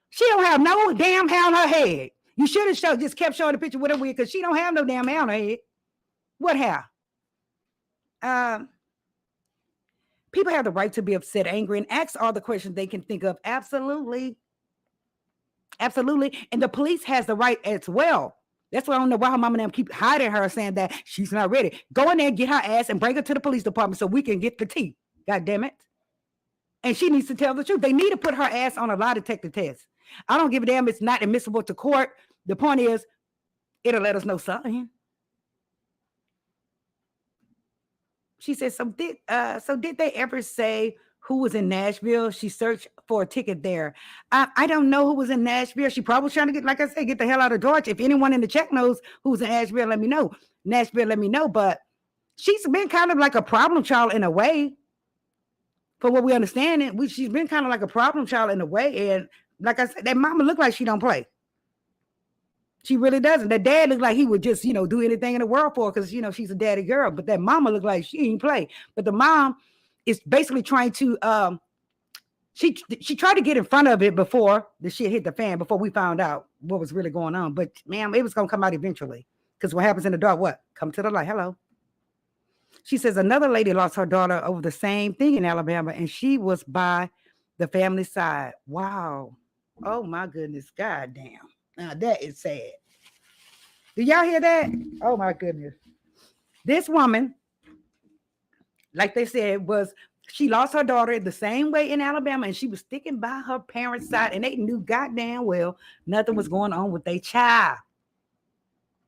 She don't have no damn hair on her head. You should have just kept showing the picture with her wig because she don't have no damn hair on her head. What hair? People have the right to be upset, angry, and ask all the questions they can think of. Absolutely. Absolutely. And the police has the right as well. That's why I don't know why her mom and them keep hiding her, saying that she's not ready. Go in there, get her ass, and bring her to the police department so we can get the tea. God damn it. And she needs to tell the truth. They need to put her ass on a lie detector test. I don't give a damn. It's not admissible to court. The point is, it'll let us know something. She said, so did they ever say who was in Nashville? She searched for a ticket there. I don't know who was in Nashville. She probably was trying to get, like I said, get the hell out of Georgia. If anyone in the chat knows who's in Nashville, let me know. Nashville, let me know. But she's been kind of like a problem child in a way. For what we understand, she's been kind of like a problem child in a way. And like I said, that mama look like she don't play. She really doesn't. That dad looked like he would just, do anything in the world for her because, she's a daddy girl. But that mama looked like she ain't play. But the mom is basically trying to, she tried to get in front of it before the shit hit the fan, before we found out what was really going on. But, ma'am, it was going to come out eventually. Because what happens in the dark, what? Come to the light. Hello. She says another lady lost her daughter over the same thing in Alabama, and she was by the family side. Wow. Oh, my goodness. God damn. Now, that is sad. Do y'all hear that? Oh, my goodness. This woman, like they said, she lost her daughter the same way in Alabama, and she was sticking by her parents' side, and they knew goddamn well nothing was going on with their child.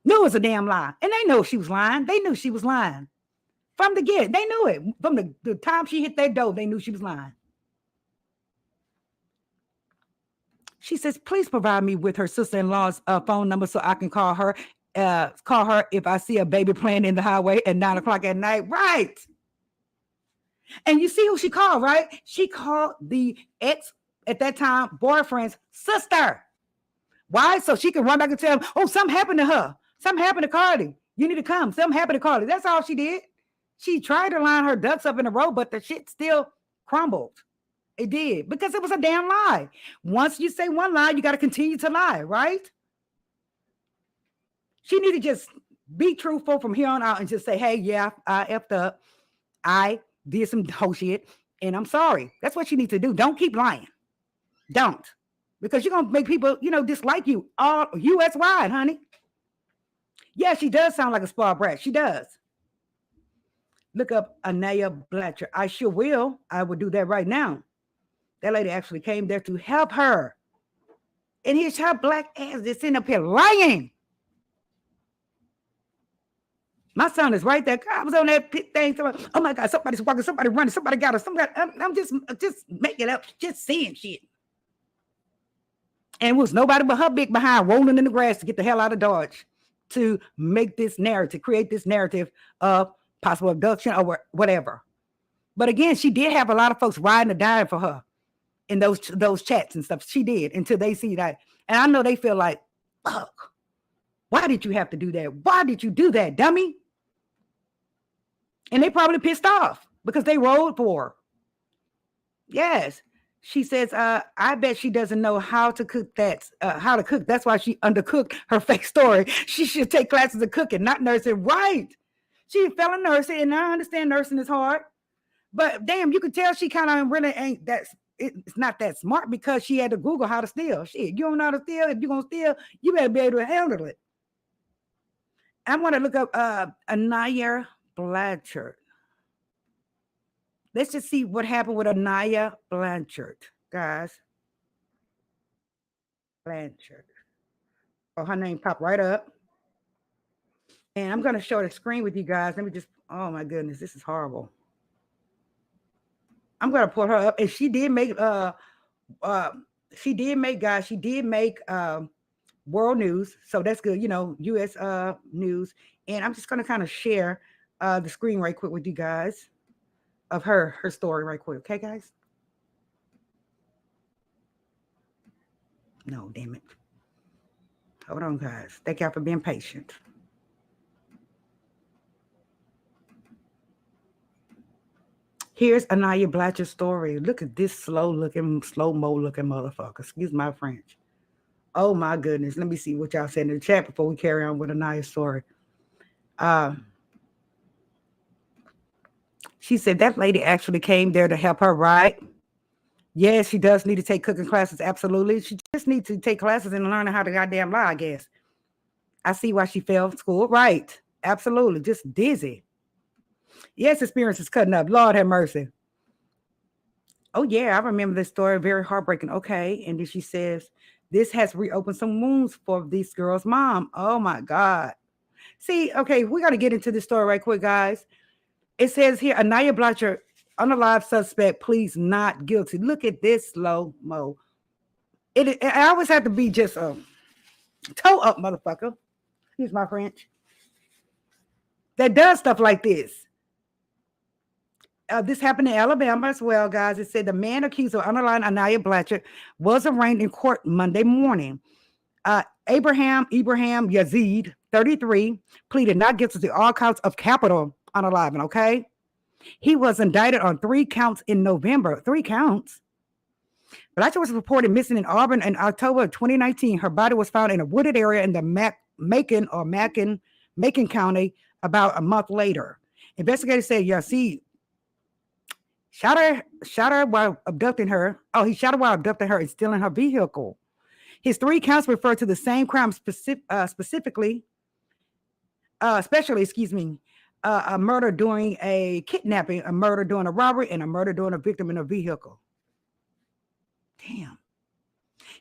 Knew it was a damn lie. And they know she was lying. They knew she was lying. From the get, they knew it. From the time she hit their door, they knew she was lying. She says, please provide me with her sister-in-law's phone number so I can call her if I see a baby playing in the highway at 9 o'clock at night. Right. And you see who she called, right? She called the ex, at that time, boyfriend's sister. Why? So she can run back and tell him, oh, something happened to her. Something happened to Carlee. You need to come. Something happened to Carlee. That's all she did. She tried to line her ducks up in a row, but the shit still crumbled. It did, because it was a damn lie. Once you say one lie, you got to continue to lie, right? She needed to just Be truthful from here on out and just say, hey, yeah, I effed up. I did some whole shit and I'm sorry. That's what you need to do. Don't keep lying. Don't. Because you're going to make people, dislike you all U.S. wide, honey. Yeah, she does sound like a spoiled brat. She does. Look up Anaya Blatcher. I sure will. I would do that right now. That lady actually came there to help her. And here's her black ass that's sitting up here lying. My son is right there. I was on that pit thing. Oh my God, somebody's walking, somebody running, somebody got us. I'm just making up, just saying shit. And it was nobody but her big behind rolling in the grass to get the hell out of Dodge to make this narrative, create this narrative of possible abduction or whatever. But again, she did have a lot of folks riding or dying for her in those chats and stuff. She did until they see that. And I know they feel like, fuck, why did you have to do that? Why did you do that, dummy? And they probably pissed off because they rode for her. Yes. She says, I bet she doesn't know how to cook how to cook. That's why she undercooked her fake story. She should take classes of cooking, not nursing. Right. She fell in nursing, and I understand nursing is hard. But damn, you could tell she kind of really ain't it's not that smart because she had to Google how to steal. Shit, you don't know how to steal. If you're going to steal, you better be able to handle it. I'm going to look up Anaya Blanchard. Let's just see what happened with Anaya Blanchard, guys. Blanchard. Oh, her name popped right up. And I'm going to show the screen with you guys. Let me just, oh my goodness, this is horrible. I'm going to pull her up. And she did make, world news. So that's good, U.S. news. And I'm just going to kind of share the screen right quick with you guys of her story right quick. Okay, guys? No, damn it. Hold on, guys. Thank y'all for being patient. Here's Anaya Blatcher's story. Look at this slow-mo looking motherfucker. Excuse my French. Oh my goodness. Let me see what y'all said in the chat before we carry on with Anaya's story. She said that lady actually came there to help her, right? Yes, she does need to take cooking classes. Absolutely. She just needs to take classes and learn how to goddamn lie, I guess. I see why she failed school. Right. Absolutely. Just dizzy. Yes, experience is cutting up. Lord have mercy. Oh, yeah. I remember this story. Very heartbreaking. Okay. And then she says, this has reopened some wounds for this girl's mom. Oh, my God. See, okay, we got to get into this story right quick, guys. It says here, Anaya Blatcher, unalive suspect, please not guilty. Look at this slow-mo. I always have to be just a toe up, motherfucker. Excuse my French. That does stuff like this. This happened in Alabama as well, guys. It said the man accused of unalive Anaya Blatcher was arraigned in court Monday morning. Ibrahim Yazid, 33, pleaded not guilty to all counts of capital unaliving, okay? He was indicted on 3 counts in November. 3 counts. Blatcher was reported missing in Auburn in October of 2019. Her body was found in a wooded area in the Macon County about a month later. Investigators said Yazid shot her while abducting her. Oh, he shot her while abducting her and stealing her vehicle. His 3 counts refer to the same crime especially, a murder during a kidnapping, a murder during a robbery, and a murder during a victim in a vehicle. Damn.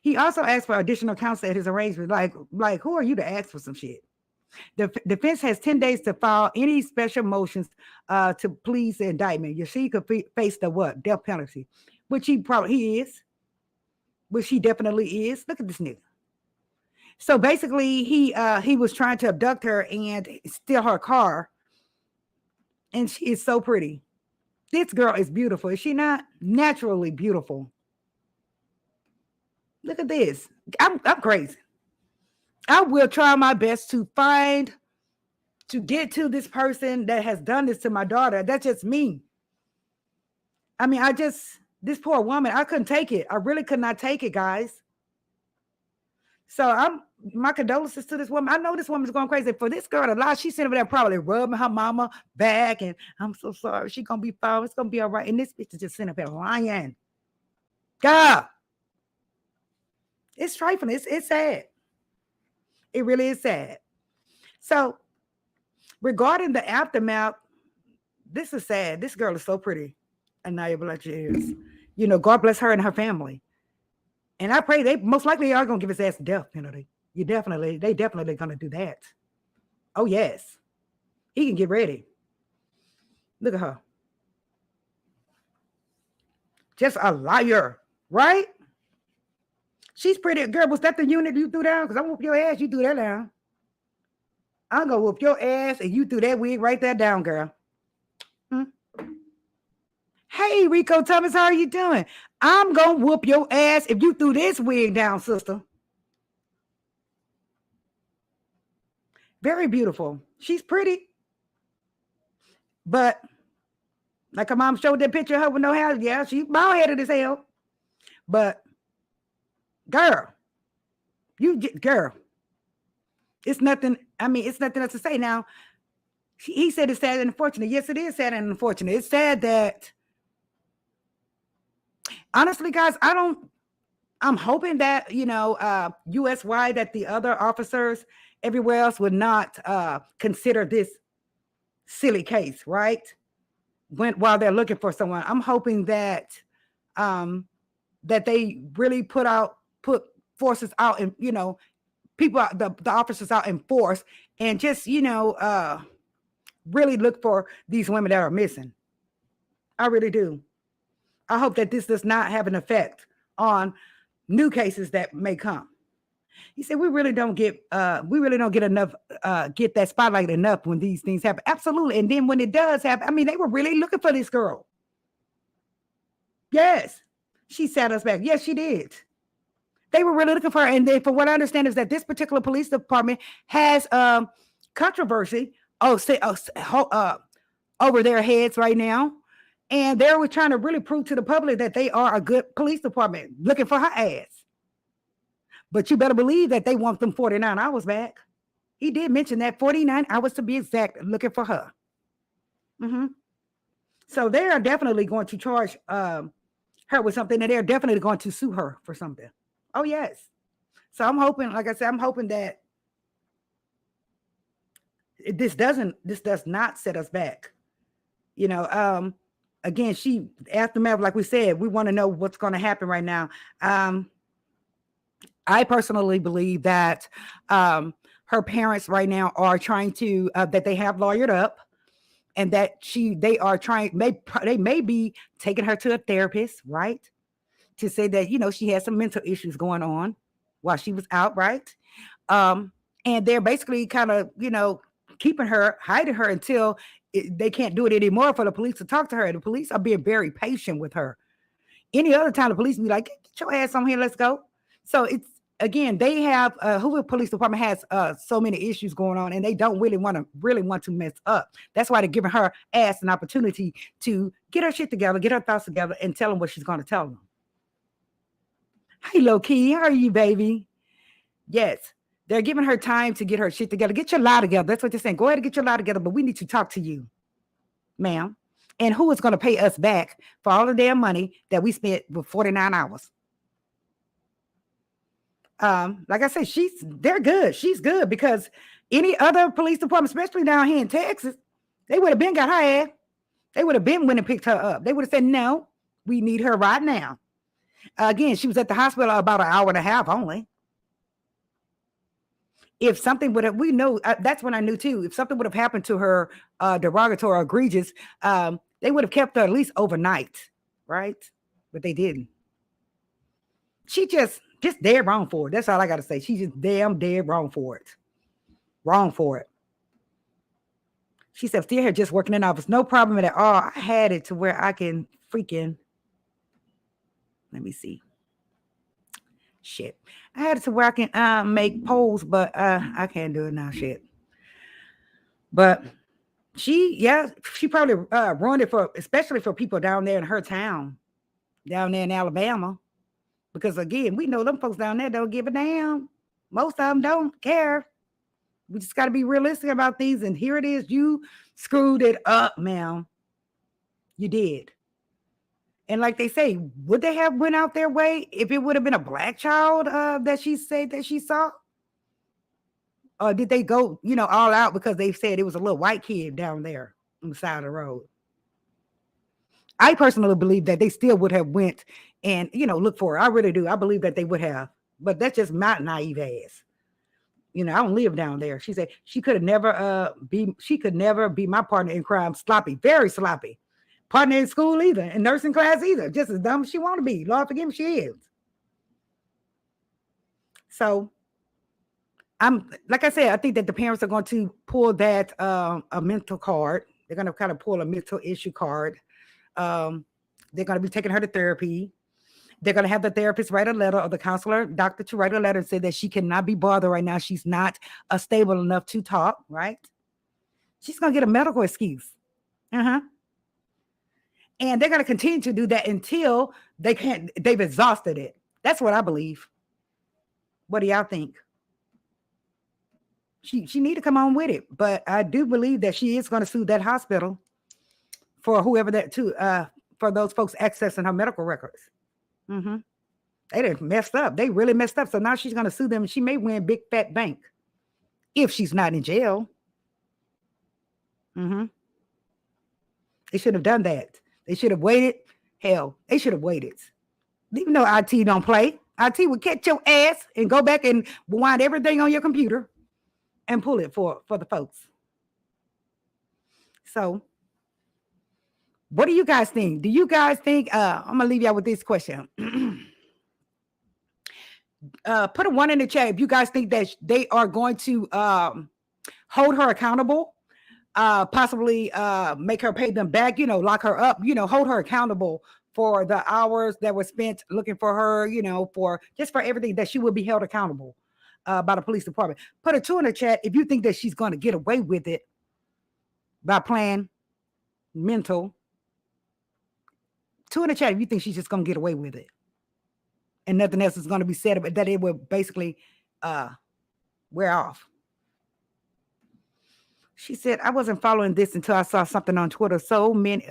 He also asked for additional counsel at his arraignment. Like, who are you to ask for some shit? The defense has 10 days to file any special motions to please the indictment. Yazid could face the what? Death penalty, which he is. Which he definitely is. Look at this nigga. So basically, he was trying to abduct her and steal her car. And she is so pretty. This girl is beautiful. Is she not? Naturally beautiful. Look at this. I'm crazy. I will try my best to get to this person that has done this to my daughter. That's just me. I mean, this poor woman, I couldn't take it. I really could not take it, guys. So my condolences to this woman. I know this woman's going crazy. For this girl to lie, she's sitting over there probably rubbing her mama back, and I'm so sorry. She's gonna be fine. It's gonna be all right. And this bitch is just sitting up there lying. God, it's trifling. It's sad. It really is sad. So regarding the aftermath, this is sad. This girl is so pretty. Anaya Blanche is. You know, God bless her and her family. And I pray they most likely are gonna give his ass the death penalty. They definitely gonna do that. Oh yes. He can get ready. Look at her. Just a liar, right? She's pretty. Girl, was that the unit you threw down? Because I whoop your ass, you threw that down. I'm gonna whoop your ass and you threw that wig right there down, girl. Hey, Rico Thomas, how are you doing? I'm gonna whoop your ass if you threw this wig down, sister. Very beautiful. She's pretty. But like her mom showed that picture of her with no hair. Yeah, she's bald-headed as hell. But girl, girl, it's nothing. I mean, it's nothing else to say. Now, he said it's sad and unfortunate. Yes, it is sad and unfortunate. It's sad that, honestly, guys, I'm hoping that, US wide, that the other officers everywhere else would not consider this silly case, right? While they're looking for someone. I'm hoping that that they really put forces out, and people, the officers out in force, and just really look for these women that are missing. I really do. I hope that this does not have an effect on new cases that may come. He said, we really don't get enough, get that spotlight enough when these things happen. Absolutely. And then when it does happen, I mean, they were really looking for this girl. Yes. She sat us back. Yes, she did. They were really looking for her. And then, for what I understand, is that this particular police department has controversy over their heads right now. And they were trying to really prove to the public that they are a good police department, looking for her ass. But you better believe that they want them 49 hours back. He did mention that, 49 hours to be exact, looking for her. So they are definitely going to charge her with something, and they're definitely going to sue her for something. Oh, yes. So I'm hoping, like I said, I'm hoping that this does not set us back. Again, aftermath, like we said, we want to know what's going to happen right now. I personally believe that her parents right now are trying to, that they have lawyered up, and that they are trying, they may be taking her to a therapist, right? To say that, she has some mental issues going on while she was out, right? And they're basically kind of, keeping her, hiding her until they can't do it anymore for the police to talk to her. The police are being very patient with her. Any other time, the police be like, get your ass on here, let's go. So it's, again, they have, Hoover Police Department has so many issues going on, and they don't really want to mess up. That's why they're giving her ass an opportunity to get her shit together, get her thoughts together, and tell them what she's going to tell them. Hey, Low Key, how are you, baby? Yes, they're giving her time to get her shit together. Get your lie together. That's what they're saying. Go ahead and get your lie together, but we need to talk to you, ma'am. And who is going to pay us back for all the damn money that we spent with 49 hours? Like I said, they're good. She's good, because any other police department, especially down here in Texas, they would have been got her ass. They would have been when and picked her up. They would have said, no, we need her right now. Again, she was at the hospital about an hour and a half only. If something would have, we know, that's when I knew too, if something would have happened to her, derogatory or egregious, they would have kept her at least overnight, right? But they didn't. She just dead wrong for it. That's all I got to say. She's just damn dead wrong for it. Wrong for it. She said, still here just working in office. No problem at all. I had it to where I can freaking, let me see. Shit. I had it to where I can make polls, but I can't do it now. Shit. But she probably ruined it especially for people down there in her town, down there in Alabama. Because again, we know them folks down there don't give a damn. Most of them don't care. We just got to be realistic about these. And here it is. You screwed it up, ma'am. You did. And like they say, would they have went out their way if it would have been a black child that she said that she saw? Or did they go, all out because they said it was a little white kid down there on the side of the road? I personally believe that they still would have went and, look for her. I really do. I believe that they would have. But that's just my naive ass. I don't live down there. She said she could never be my partner in crime. Sloppy, very sloppy. Partner in school either, in nursing class either. Just as dumb as she want to be. Lord forgive me, she is. So like I said, I think that the parents are going to pull that a mental card. They're going to kind of pull a mental issue card. They're going to be taking her to therapy. They're going to have the therapist write a letter, or the counselor, doctor, to write a letter and say that she cannot be bothered right now. She's not stable enough to talk, right? She's going to get a medical excuse. And they're going to continue to do that until they've exhausted it. That's what I believe. What do y'all think? She need to come on with it. But I do believe that she is going to sue that hospital for whoever for those folks accessing her medical records. They done messed up. They really messed up. So now she's going to sue them. And she may win big fat bank if she's not in jail. They should have done that. They should have waited. Hell, they should have waited. Even though IT don't play, IT would catch your ass and go back and wind everything on your computer and pull it for the folks. So what do you guys think? Do you guys think, I'm going to leave y'all with this question. Put a 1 in the chat if you guys think that they are going to hold her accountable, possibly make her pay them back, lock her up, hold her accountable for the hours that were spent looking for her, for everything, that she will be held accountable by the police department. Put a 2 in the chat if you think that she's going to get away with it by playing mental. 2 in the chat if you think she's just going to get away with it and nothing else is going to be said about that. It will basically wear off. She said, I wasn't following this until I saw something on Twitter. So many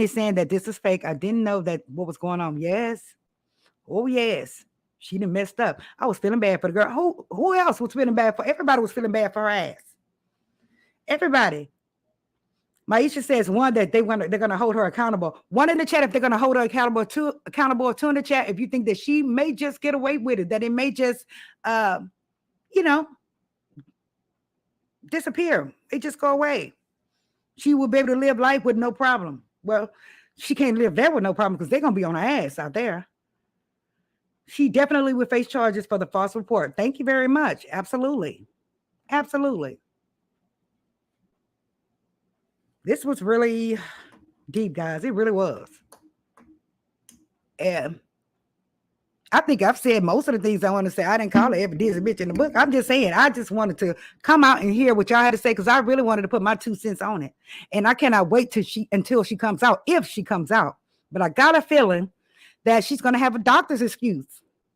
saying that this is fake. I didn't know that what was going on. Yes. Oh, yes. She done messed up. I was feeling bad for the girl. Who else was feeling bad for? Everybody was feeling bad for her ass. Everybody. Maisha says, 1, that they're going to hold her accountable. 1 in the chat if they're going to hold her accountable. 2 in the chat if you think that she may just get away with it, that it may just, disappear. They just go away. She will be able to live life with no problem. Well, she can't live there with no problem because they're going to be on her ass out there. She definitely will face charges for the false report. Thank you very much. Absolutely. Absolutely. This was really deep, guys. It really was. And I think I've said most of the things I want to say. I didn't call her every Disney bitch in the book. I'm just saying, I just wanted to come out and hear what y'all had to say because I really wanted to put my 2 cents on it. And I cannot wait until she comes out, if she comes out. But I got a feeling that she's going to have a doctor's excuse.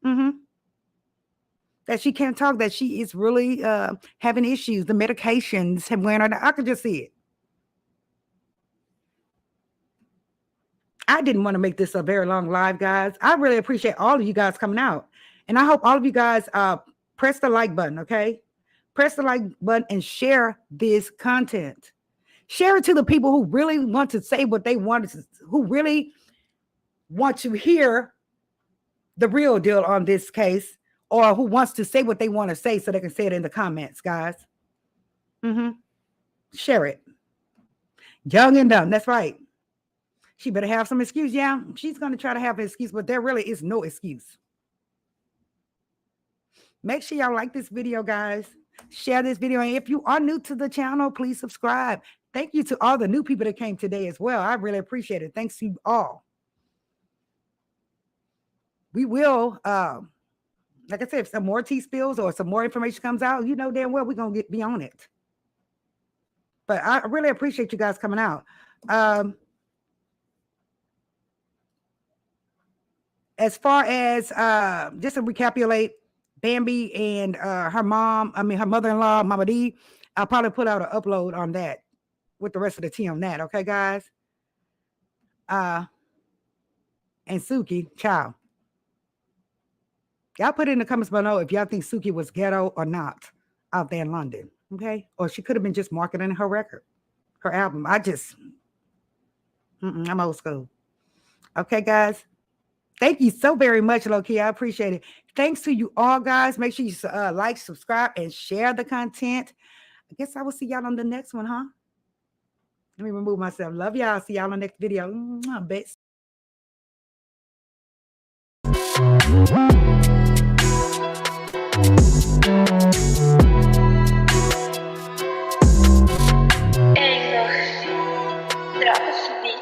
That she can't talk, that she is really having issues. The medications have wearing her down. I could just see it. I didn't want to make this a very long live, guys. I really appreciate all of you guys coming out. And I hope all of you guys press the like button, okay? Press the like button and share this content. Share it to the people who really want to say what they want, who really want to hear the real deal on this case, or who wants to say what they want to say so they can say it in the comments, guys. Share it. Young and dumb. That's right. She better have some excuse. Yeah, she's going to try to have an excuse, but there really is no excuse. Make sure y'all like this video, guys. Share this video. And if you are new to the channel, please subscribe. Thank you to all the new people that came today as well. I really appreciate it. Thanks to you all. We will, like I said, if some more tea spills or some more information comes out, you know damn well we're going to be on it. But I really appreciate you guys coming out. As far as just to recapitulate, Bambi and her mother-in-law, Mama D. I'll probably put out an upload on that with the rest of the tea on that. Okay, guys. And Suki, ciao. Y'all put it in the comments below if y'all think Suki was ghetto or not out there in London. Okay. Or she could have been just marketing her record, her album. I'm old school. Okay, guys. Thank you so very much, Loki. I appreciate it. Thanks to you all, guys. Make sure you like, subscribe, and share the content. I guess I will see y'all on the next one, huh? Let me remove myself. Love y'all. See y'all on the next video. Best.